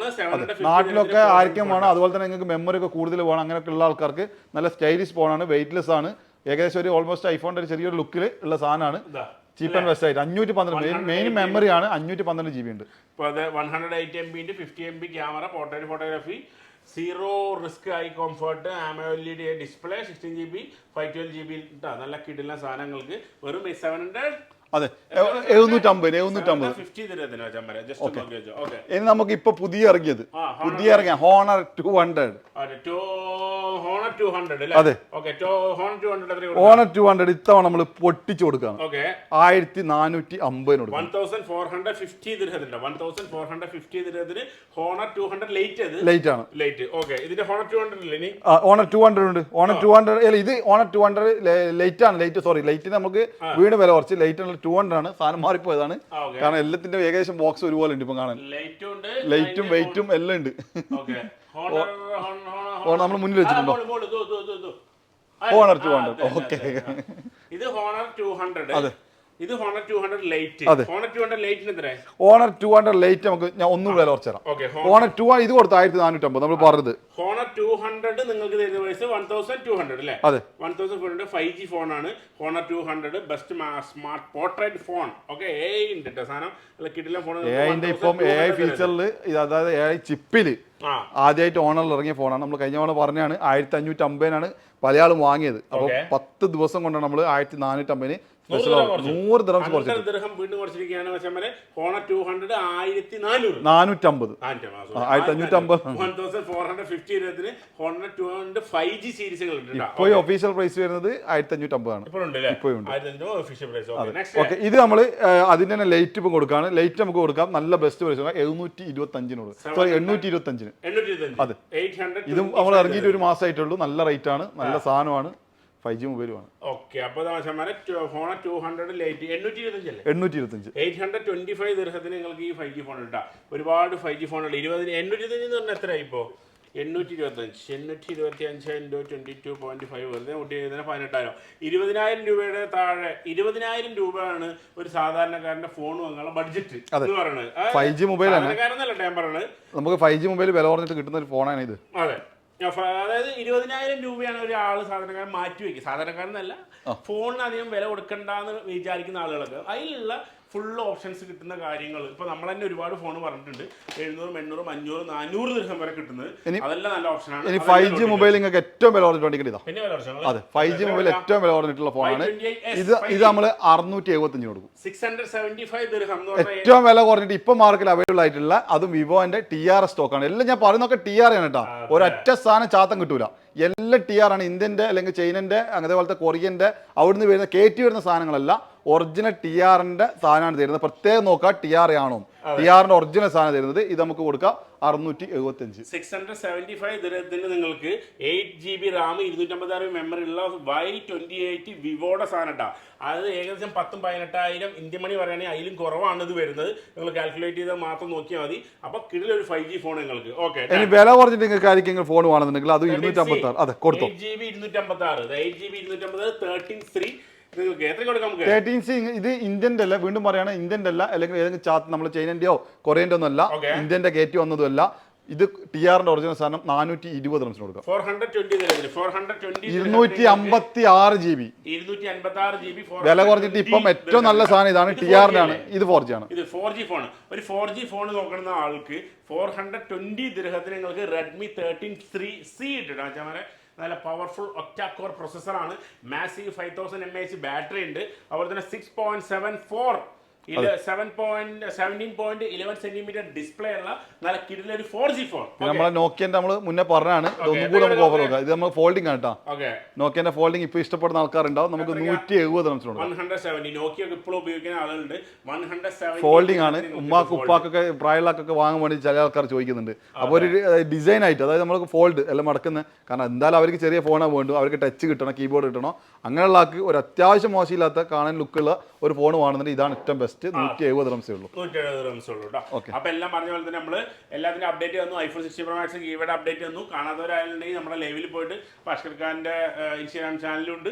നാട്ടിലൊക്കെ ആയിരിക്കും വേണം. അതുപോലെ തന്നെ നിങ്ങൾക്ക് മെമ്മറി ഒക്കെ കൂടുതൽ വേണം. അങ്ങനെയൊക്കെ ഉള്ള ആൾക്കാർക്ക് നല്ല സ്റ്റൈലിഷ് ഫോണാണ്, വെയിറ്റ്ലെസ് ആണ്. ഏകദേശം ഒരു ഓൾമോസ്റ്റ് ഐഫോണിന്റെ ഒരു ചെറിയൊരു ലുക്കിൽ ഉള്ള സാധനമാണ്. ചീപ്പ് ആൻഡ് ബെസ്റ്റ് ആയിട്ട് 512 മെയിൻ മെമ്മറി ആണ്. 512GB ഉണ്ട്. 108MB 50MB camera, portrait photography, 0 risk I comfort, AMOLED display, 16GB 512GB. നല്ല കിടിലൻ സാധനങ്ങൾക്ക് വെറും 700. അതെ, 750. ഇനി നമുക്ക് ഇപ്പൊ പുതിയ ഇറങ്ങിയ ഹോണർ 200. അതെ, ഹോണർ 200 ഇത്തവണ നമ്മൾ പൊട്ടിച്ചു കൊടുക്കാം. 1450 കൊടുക്കാം. 1450 ദിർഹത്തിന് ഹോണർ 200 ലൈറ്റ് ആണ്. ഇതിന്റെ ഹോണർ 200 ഇല്ലേ? ഹോണർ 200 ഉണ്ട്. ഹോണർ 200 ഇത് ഹോണർ 200 ലൈറ്റ് ആണ്. സോറി, ലൈറ്റ് നമുക്ക് വീട് വില കുറച്ച്. ലൈറ്റ് 200 ആണ്. സാധനം മാറിപ്പോയതാണ്. കാരണം എല്ലാത്തിന്റെ ഏകദേശം ബോക്സ് ഒരുപോലെ ഉണ്ട്. ഇപ്പൊ കാണാൻ ലൈറ്റും വെയിറ്റും എല്ലാം ഉണ്ട്. നമ്മൾ മുന്നിൽ വെച്ചിട്ടുണ്ടോ? ഹോണർ 200. ഓക്കെ, ഇത് ഹോണർ 200. അതെ, ഇത് ഹോണർ 200 ലൈറ്റ്. ഹോണർ 200 ലൈറ്റിന് എത്ര? ഹോണർ 200 ലൈറ്റ് നമുക്ക് ഞാൻ ഒന്നും വില കുറച്ച് തരാം. ഹോണർ 200 ഇത് കൊടുത്ത 1450 നമ്മൾ പറഞ്ഞത്. ഹോണർ 200 നിങ്ങൾക്ക് തരുന്ന പൈസ 1200 അല്ലേ? അതെ, 1200 5G ഫോണാണ് honour 200. Best smart portrait phone. Okay, AI ഉണ്ട് സാധനം. കിടിലൻ ഫോൺ. AI ഇപ്പം AI ഫീച്ചറിൽ, അതായത് AI ചിപ്പില് ആദ്യമായിട്ട് ഓണറിൽ ഇറങ്ങിയ ഫോണാണ്. നമ്മൾ കഴിഞ്ഞ തവണ പറഞ്ഞാണ് 1550 പല ആളും വാങ്ങിയത്. അപ്പോൾ 10 ദിവസം കൊണ്ടാണ് നമ്മൾ 1450 100 ദിർഹംസ് കുറച്ച് വീണ്ടും കുറച്ചിരിക്കുകയാണ്. പക്ഷേ ഹോണർ 200 1450 1450 ഹോണർ 200 5G സീരീസുകൾ ഇപ്പോൾ ഒഫീഷ്യൽ പ്രൈസ് വരുന്നത് 1550 ആണ്. ഓക്കെ, ഇത് നമ്മൾ അതിന്റെ തന്നെ ലൈറ്റ് ഇപ്പം കൊടുക്കാണ്. ലൈറ്റ് നമുക്ക് കൊടുക്കാം നല്ല ബെസ്റ്റ് പ്രൈസ് 725 സോറി 825. അതെ, ഇത് നമ്മൾ ഇറങ്ങിയിട്ട് ഒരു മാസമായിട്ടുള്ളൂ. നല്ല റേറ്റ് ആണ്, നല്ല സാധനമാണ്, 5G മൊബൈലുമാണ്. ഓക്കെ, അപ്പോൾ ഹോണർ 200 ലൈറ്റ് 825 825 ദിർഹത്തിന് നിങ്ങൾക്ക് ഈ 5G ഫോൺ കിട്ടാം. ഒരുപാട് 5G ഫോണുകൾ 825 എന്ന് പറഞ്ഞാൽ എത്രയായി ഇപ്പോൾ? 825 × 22.5 വെറുതെ കുട്ടി 18,000. 20,000 രൂപയുടെ താഴെ 20,000 രൂപയാണ് ഒരു സാധാരണക്കാരന്റെ ഫോൺ വാങ്ങാനുള്ള ബഡ്ജറ്റ് എന്ന് പറയുന്നത്. 5G മൊബൈൽ സാധാരണക്കാരെന്നല്ല ഞാൻ പറയുന്നത്, നമുക്ക് 5G മൊബൈൽ വില കുറഞ്ഞിട്ട് കിട്ടുന്ന ഒരു ഫോണാണ് ഇത്. അതെ, അതായത് 20,000 രൂപയാണ് ഒരാൾ സാധാരണക്കാരൻ മാറ്റി വയ്ക്കുക. സാധാരണക്കാരനല്ല, ഫോണിന് അധികം വില കൊടുക്കണ്ടെന്ന് വിചാരിക്കുന്ന ആളുകളൊക്കെ അതിലുള്ള ഫുൾ ഓപ്ഷൻസ് കിട്ടുന്ന കാര്യങ്ങൾ. ഇപ്പൊ നമ്മൾ തന്നെ ഒരുപാട് ഫോൺ പറഞ്ഞിട്ടുണ്ട്, 700, 800, 500, 400 ദിർഹം വരെ കിട്ടുന്നത്. അതെല്ലാം നല്ല ഓപ്ഷനാണ്. ഇനി 5G മൊബൈൽ നിങ്ങൾക്ക് ഏറ്റവും വില കുറഞ്ഞിട്ടുണ്ടെങ്കിൽ ഇതാ. അതെ, 5G മൊബൈൽ ഏറ്റവും വില കുറഞ്ഞിട്ടുള്ള ഫോണാണ് ഇത് നമ്മൾ 675 കൊടുക്കും. 675 ദിർഹം ഏറ്റവും വില കുറഞ്ഞിട്ട് ഇപ്പൊ മാർക്കറ്റിൽ അവൈലബിൾ ആയിട്ടുള്ള അതും വിവോന്റെ TR സ്റ്റോക്കാണ്. എല്ലാം ഞാൻ പറയുന്നൊക്കെ TR ആണ് കേട്ടോ. ഒരൊറ്റ സാധനം ചാത്തം കിട്ടൂല, എല്ലാം TR ആണ്. ഇന്ത്യന്റെ അല്ലെങ്കിൽ ചൈനന്റെ അതേപോലത്തെ കൊറിയന്റെ അവിടുന്ന് വരുന്ന കയറ്റി വരുന്ന സാധനങ്ങളല്ല, ഒറിജിനൽ TRന്റെ സാധനമാണ് തരുന്നത്. പ്രത്യേകം നോക്കുക TR ആണോ, TRന്റെ ഒറിജിനൽ സാധനം തരുന്നത്. ഇത് നമുക്ക് കൊടുക്കാം 675. 675 ദിർഹത്തിന് നിങ്ങൾക്ക് 8GB റാം 256 മെമ്മറി ഉള്ള Y28 വിവോയുടെ സാധനം കേട്ടോ. അത് ഏകദേശം 10,000-18,000 ഇന്ത്യൻ മണി പറയുകയാണെങ്കിൽ അതിലും കുറവാണ് ഇത് വരുന്നത്. നിങ്ങൾ കാൽക്കുലേറ്റ് ചെയ്താൽ മാത്രം നോക്കിയാൽ മതി. അപ്പൊ കിടിലൊരു 5G ഫോൺ നിങ്ങൾക്ക്. ഓക്കെ, ഇനി വില കുറഞ്ഞിട്ട് നിങ്ങൾക്ക് ആയിരിക്കും ഫോൺ വേണമെന്നുണ്ടെങ്കിൽ അത് 256. അതെ, കൊടുത്തു. 8GB 256 8GB 256 13C എത്ര കൊടുക്കാം? 13C. ഇത് ഇന്ത്യൻ്റെ അല്ല, വീണ്ടും പറയാണ്, ഇന്ത്യൻ്റെ അല്ല, അല്ലെങ്കിൽ ഏതെങ്കിലും ചാത്ത് നമ്മൾ ചൈനന്റെയോ കൊറിയന്റെ ഒന്നും അല്ല, ഇന്ത്യന്റെ കയറ്റി വന്നതുമല്ല. ഇത് TRന്റെ ഒറിജിനൽ സാധനം 420 റംസിന് കൊടുക്കാം. 256 GB വില കുറഞ്ഞിട്ട് ഇപ്പം ഏറ്റവും നല്ല സാധനം ഇതാണ്, TRന്റെ ആണ്. ഇത് 4G ആണ്. ഇത് 4G ഫോൺ. ഒരു 4G ഫോൺ നോക്കുന്ന ആൾക്ക് 420 ദിർഹത്തിന് നിങ്ങൾക്ക് റെഡ്മി 13C ഇട്ടിട്ടാ. നല്ല പവർഫുൾ ഒക്ടാ കോർ പ്രൊസസ്സറാണ്. മാസീവ് 5000 mAh ബാറ്ററി ഉണ്ട്. അതുപോലെ തന്നെ 6.74 17.11 സെന്റിമീറ്റർ ഡിസ്പ്ലേ ഉള്ള നല്ല കിടിലൻ ഒരു 4G ഫോൺ. നമ്മളെ നോക്കിയന്റെ നമ്മൾ മുന്നേ പറഞ്ഞാണ്, ഒന്നും കൂടെ നമുക്ക് ഓഫർ നോക്കാം. ഇത് നമ്മൾ ഫോൾഡിംഗ് ആണ് കേട്ടോ. നോക്കിയന്റെ ഫോൾഡിംഗ് ഇപ്പൊ ഇഷ്ടപ്പെടുന്ന ആൾക്കാരുണ്ടാവും. നമുക്ക് 170 റംസിനുണ്ട്. 170 നോക്കിയ ഇപ്പോൾ ഉപയോഗിക്കുന്ന ആളുകളുണ്ട്. 170 ഫോൾഡിംഗ് ആണ്. ഉമ്മാക്ക് ഉപ്പാക്കൊക്കെ പ്രായമുള്ളക്കൊക്കെ വാങ്ങാൻ വേണ്ടി ചില ആൾക്കാർ ചോദിക്കുന്നുണ്ട്. അപ്പോൾ ഒരു ഡിസൈൻ ആയിട്ട്, അതായത് നമ്മൾക്ക് ഫോൾഡ് എല്ലാം മടക്കുന്നത്. കാരണം എന്തായാലും അവർക്ക് ചെറിയ ഫോണാണ് വേണ്ടു, അവർക്ക് ടച്ച് കിട്ടണം, കീബോർഡ് കിട്ടണം. അങ്ങനെയുള്ള ആൾക്ക് ഒരു അത്യാവശ്യം മോശമില്ലാത്ത കാണാൻ ലുക്കുള്ള ഒരു ഫോൺ വേണമെന്നുണ്ടെങ്കിൽ ഇതാണ് ഏറ്റവും ബെസ്റ്റ്. 170 റംസേ ഉള്ളൂ. 170 റംസേ ഉള്ളൂ കേട്ടോ. അപ്പൊ എല്ലാം പറഞ്ഞ പോലെ തന്നെ നമ്മള് എല്ലാത്തിന്റെ അപ്ഡേറ്റ് തന്നു. iPhone 60 Pro Max keyword update തന്നു. കാണാത്തവരായിട്ടുണ്ടെങ്കിൽ നമ്മുടെ ലൈവിൽ പോയിട്ട് അഷ്കർ ഖാന്റെ ഇൻസ്റ്റാഗ്രാം ചാനലുണ്ട്,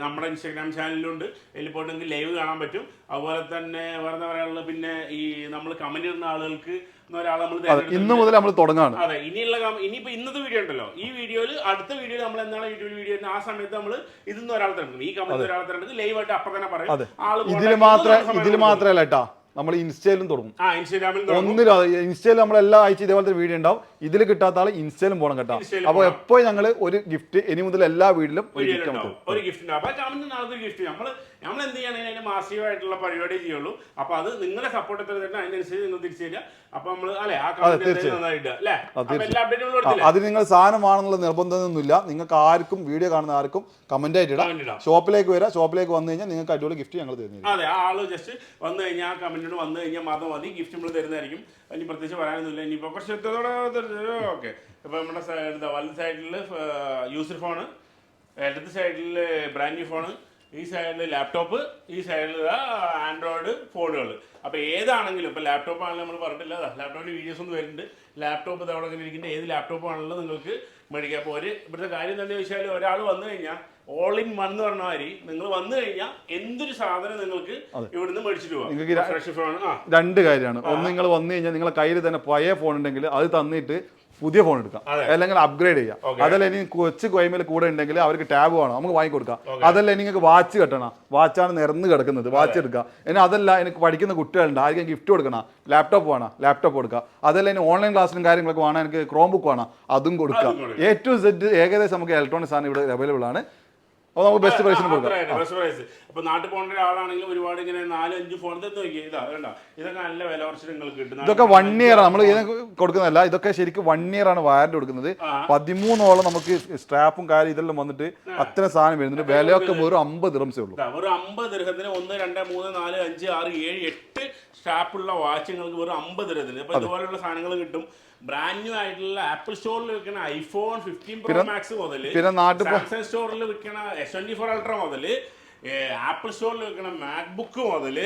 നമ്മുടെ ഇൻസ്റ്റാഗ്രാം ചാനലുണ്ട്. ഇതിൽ പോയിട്ട് നിങ്ങൾക്ക് ലൈവ് കാണാൻ പറ്റും. അതുപോലെ തന്നെ വേറെ പറയാനുള്ളത്, പിന്നെ ഈ നമ്മൾ കമന്റ് ഇടുന്ന ആളുകൾക്ക് ഇന്ന് മുതൽ നമ്മൾ തുടങ്ങാണ്. അതെ, ഇനിയിപ്പോ ഇന്നത്തെ വീഡിയോ ഉണ്ടല്ലോ, ഈ വീഡിയോയിൽ അടുത്ത വീഡിയോ നമ്മൾ എന്താണ് യൂട്യൂബ് വീഡിയോ ആ സമയത്ത് നമ്മൾ ഇതിന്ന് ഒരാളെ തിരഞ്ഞെടുക്കും. ഈ കമന്റ് ഒരാളെ തിരഞ്ഞെടുക്കും, ലൈവ് ആയിട്ട് അപ്പൊ തന്നെ പറയും. ഇതിൽ മാത്രമല്ല കേട്ടാ, നമ്മൾ ഇൻസ്റ്റയിലും തുടങ്ങും. ഒന്നിലും ഇൻസ്റ്റയിൽ നമ്മൾ എല്ലാ ആഴ്ച ഇതേപോലത്തെ വീഡിയോ ഉണ്ടാവും. ഇതിൽ കിട്ടാത്ത ആൾ ഇൻസ്റ്റയിലും പോകണം കേട്ടോ. അപ്പൊ എപ്പോഴും ഞങ്ങൾ ഒരു ഗിഫ്റ്റ് ഇനി മുതൽ എല്ലാ വീട്ടിലും ഒരു ഗിഫ്റ്റ് ഉണ്ടാവും. അപ്പൊ കമന്റ് നാളെ ഗിഫ്റ്റ് നമ്മൾ എന്ത് ചെയ്യണമെങ്കിൽ അതിന് മാസീവായിട്ടുള്ള പരിപാടി ചെയ്യുള്ളൂ. അപ്പൊ അത് നിങ്ങളെ സപ്പോർട്ട് എത്ര തരണം, അതിനനുസരിച്ച് നിങ്ങൾ തിരിച്ചു തരിക. അപ്പൊ നമ്മള് അല്ലെ ആ അത് നിങ്ങൾ സാധനമാണെന്നുള്ള നിർബന്ധമൊന്നുമില്ല. നിങ്ങൾക്ക് ആർക്കും വീഡിയോ കാണുന്ന ആർക്കും കമന്റ് ആയിട്ട് ഇടാം. ഷോപ്പിലേക്ക് വരാം. ഷോപ്പിലേക്ക് വന്നു കഴിഞ്ഞാൽ നിങ്ങൾക്ക് അടിപൊളി ഗിഫ്റ്റ് ഞങ്ങൾ തരുന്നത്. അതെ, ആ ആള് ജസ്റ്റ് വന്നു കഴിഞ്ഞാൽ ആ കമന്റിനോട് വന്നു കഴിഞ്ഞാൽ മാത്രം മതി, ഗിഫ്റ്റ് നമ്മൾ തരുന്നതായിരിക്കും. ഇനി പ്രത്യേകിച്ച് പറയാനൊന്നുമില്ല. ഇനിയിപ്പോ കുറച്ച് ഓക്കെ. ഇപ്പൊ നമ്മുടെ വലത് സൈഡില് യൂസർ ഫോണ്, ഇടത് സൈഡില് ബ്രാൻഡ് ന്യൂ ഫോണ്, ഈ സൈഡിൽ ലാപ്ടോപ്പ്, ഈ സൈഡിൽ ആൻഡ്രോയിഡ് ഫോണുകൾ. അപ്പോൾ ഏതാണെങ്കിലും ഇപ്പോൾ ലാപ്ടോപ്പ് ആണെങ്കിലും നമ്മൾ പറഞ്ഞിട്ടില്ല, ലാപ്ടോപ്പിൻ്റെ വീഡിയോസ് ഒന്നും വരുന്നുണ്ട്. ലാപ്ടോപ്പ് ഇതവിടെ ഇരിക്കുന്ന ഏത് ലാപ്ടോപ്പ് ആണെങ്കിലും നിങ്ങൾക്ക് മേടിക്കാം. അപ്പോൾ ഇവിടുത്തെ കാര്യം എന്താണെന്ന് ചോദിച്ചാൽ, ഒരാൾ വന്നു കഴിഞ്ഞാൽ ഓൾ ഇൻ വൺ എന്ന് പറഞ്ഞ മാതിരി നിങ്ങൾ വന്നു കഴിഞ്ഞാൽ എന്തൊരു സാധനം നിങ്ങൾക്ക് ഇവിടുന്ന് മേടിച്ചിട്ട് പോകാം. രണ്ട് കാര്യമാണ്. ഒന്ന്, നിങ്ങൾ വന്നു കഴിഞ്ഞാൽ നിങ്ങളെ കയ്യിൽ തന്നെ പഴയ ഫോൺ ഉണ്ടെങ്കിൽ അത് തന്നിട്ട് പുതിയ ഫോൺ എടുക്കാം, അല്ലെങ്കിൽ അപ്ഗ്രേഡ് ചെയ്യാം. അതല്ല ഇനി കൊച്ചു കോയ്മയിൽ കൂടെ ഉണ്ടെങ്കിൽ അവർക്ക് ടാബ് വേണം, നമുക്ക് വാങ്ങിക്കൊടുക്കാം. അതല്ല ഇനി നിങ്ങൾക്ക് വാച്ച് കെട്ടണം, വാച്ചാണ് നിരന്ന് കിടക്കുന്നത്, വാച്ച് എടുക്കുക. ഇനി അതല്ല എനിക്ക് പഠിക്കുന്ന കുട്ടികളുണ്ട്, ആർക്കും ഗിഫ്റ്റ് കൊടുക്കണം, ലാപ്ടോപ്പ് വേണം, ലാപ്ടോപ്പ് കൊടുക്കുക. അതല്ല ഇനി ഓൺലൈൻ ക്ലാസ്സിലും കാര്യങ്ങളൊക്കെ വേണം, എനിക്ക് ക്രോം ബുക്ക് വേണം, അതും കൊടുക്കുക. A to Z ഏകദേശം നമുക്ക് ഇലക്ട്രോണിക്സ് ആണ് ഇവിടെ അവൈലബിൾ ആണ്. അപ്പോൾ നമുക്ക് ബെസ്റ്റ് പ്രൈസിന് കൊടുക്കാം. അപ്പൊ നാട്ടിൽ പോകേണ്ട ഒരാളാണെങ്കിൽ ഒരുപാട് ഇങ്ങനെ 4-5 ഫോൺ നോക്കി ഇതൊക്കെ നല്ല വില കുറച്ച് നിങ്ങൾക്ക് കിട്ടും. ഇതൊക്കെ 1 ഇയർ നമ്മൾ കൊടുക്കുന്നതല്ല, ഇതൊക്കെ ശരിക്കും 1 ഇയർ ആണ് വാറന്റി കൊടുക്കുന്നത്. 13ഓളം നമുക്ക് സ്ട്രാപ്പും കാര്യം ഇതെല്ലാം വന്നിട്ട് അത്ര സാധനം വരുന്നുണ്ട്. വിലയൊക്കെ വെറും 50 ദിർഹംസേ ഉള്ളൂ. ഒരു 50 ദിർഹത്തിന് 1 2 3 4 5 6 7 8 സ്ട്രാപ്പുള്ള വാച്ചുകൾക്ക് വെറും 50 ദിർഹത്തിന്. അപ്പൊ ഇതുപോലുള്ള സാധനങ്ങൾ കിട്ടും. ബ്രാൻഡ് ന്യൂ ആയിട്ടുള്ള ആപ്പിൾ സ്റ്റോറിൽ വിൽക്കുന്ന ഐഫോൺ 15 Pro Max മുതൽ, സാംസങ് സ്റ്റോറിൽ വിൽക്കുന്ന S24 Ultra മുതൽ, ആപ്പിൾ സ്റ്റോറിൽ വിൽക്കുന്ന മാക്ബുക്ക് മുതൽ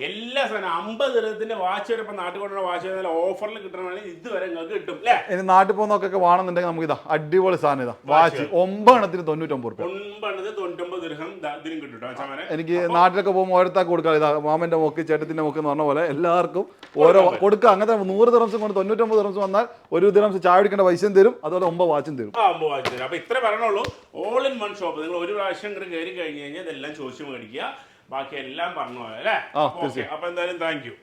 എല്ലാ സാധനം 50 ദിർഹത്തിന്റെ വാച്ച് വരെ. ഇപ്പൊ നാട്ടിൽ കൊണ്ടുള്ള വാച്ച് ഓഫറിൽ കിട്ടണമെങ്കിൽ ഇതുവരെ നിങ്ങൾക്ക് കിട്ടും അല്ലേ? ഇനി നാട്ടിൽ പോകുന്നൊക്കെ വേണമെന്നുണ്ടെങ്കിൽ നമുക്ക് ഇതാ അടിപൊളി സാധനം ഇതാ വാച്ച് 9 എണ്ണത്തിന് 99 രൂപ. 99 ദിർഹം ഇതിനും കിട്ടും. എനിക്ക് നാട്ടിലൊക്കെ പോകുമ്പോൾ ഓരോരുത്തർക്ക് കൊടുക്കാം. ഇതാ മാമന്റെ മോക്ക് ചേട്ടത്തിന്റെ മോക്ക് എന്ന് പറഞ്ഞ പോലെ എല്ലാവർക്കും ഓരോ കൊടുക്കുക. അങ്ങനത്തെ 100 ദിർഹംസ് കൊണ്ട് 99 ദിർഹംസ് വന്നാൽ 1 ദിർഹംസ് ചായ കുടിക്കേണ്ട പൈസയും തരും, അതുപോലെ 9 വാച്ചും തരും. അപ്പൊ ഇത്ര പറയണുള്ളൂ. All in one shop. നിങ്ങൾ ഒരു പ്രാവശ്യം കയറി കഴിഞ്ഞ് കഴിഞ്ഞാൽ ഇതെല്ലാം ചോദിച്ചു മേടിക്കുക. ബാക്കി എല്ലാം പറഞ്ഞു പോയാൽ അല്ലേ? അപ്പൊ എന്തായാലും താങ്ക് യു.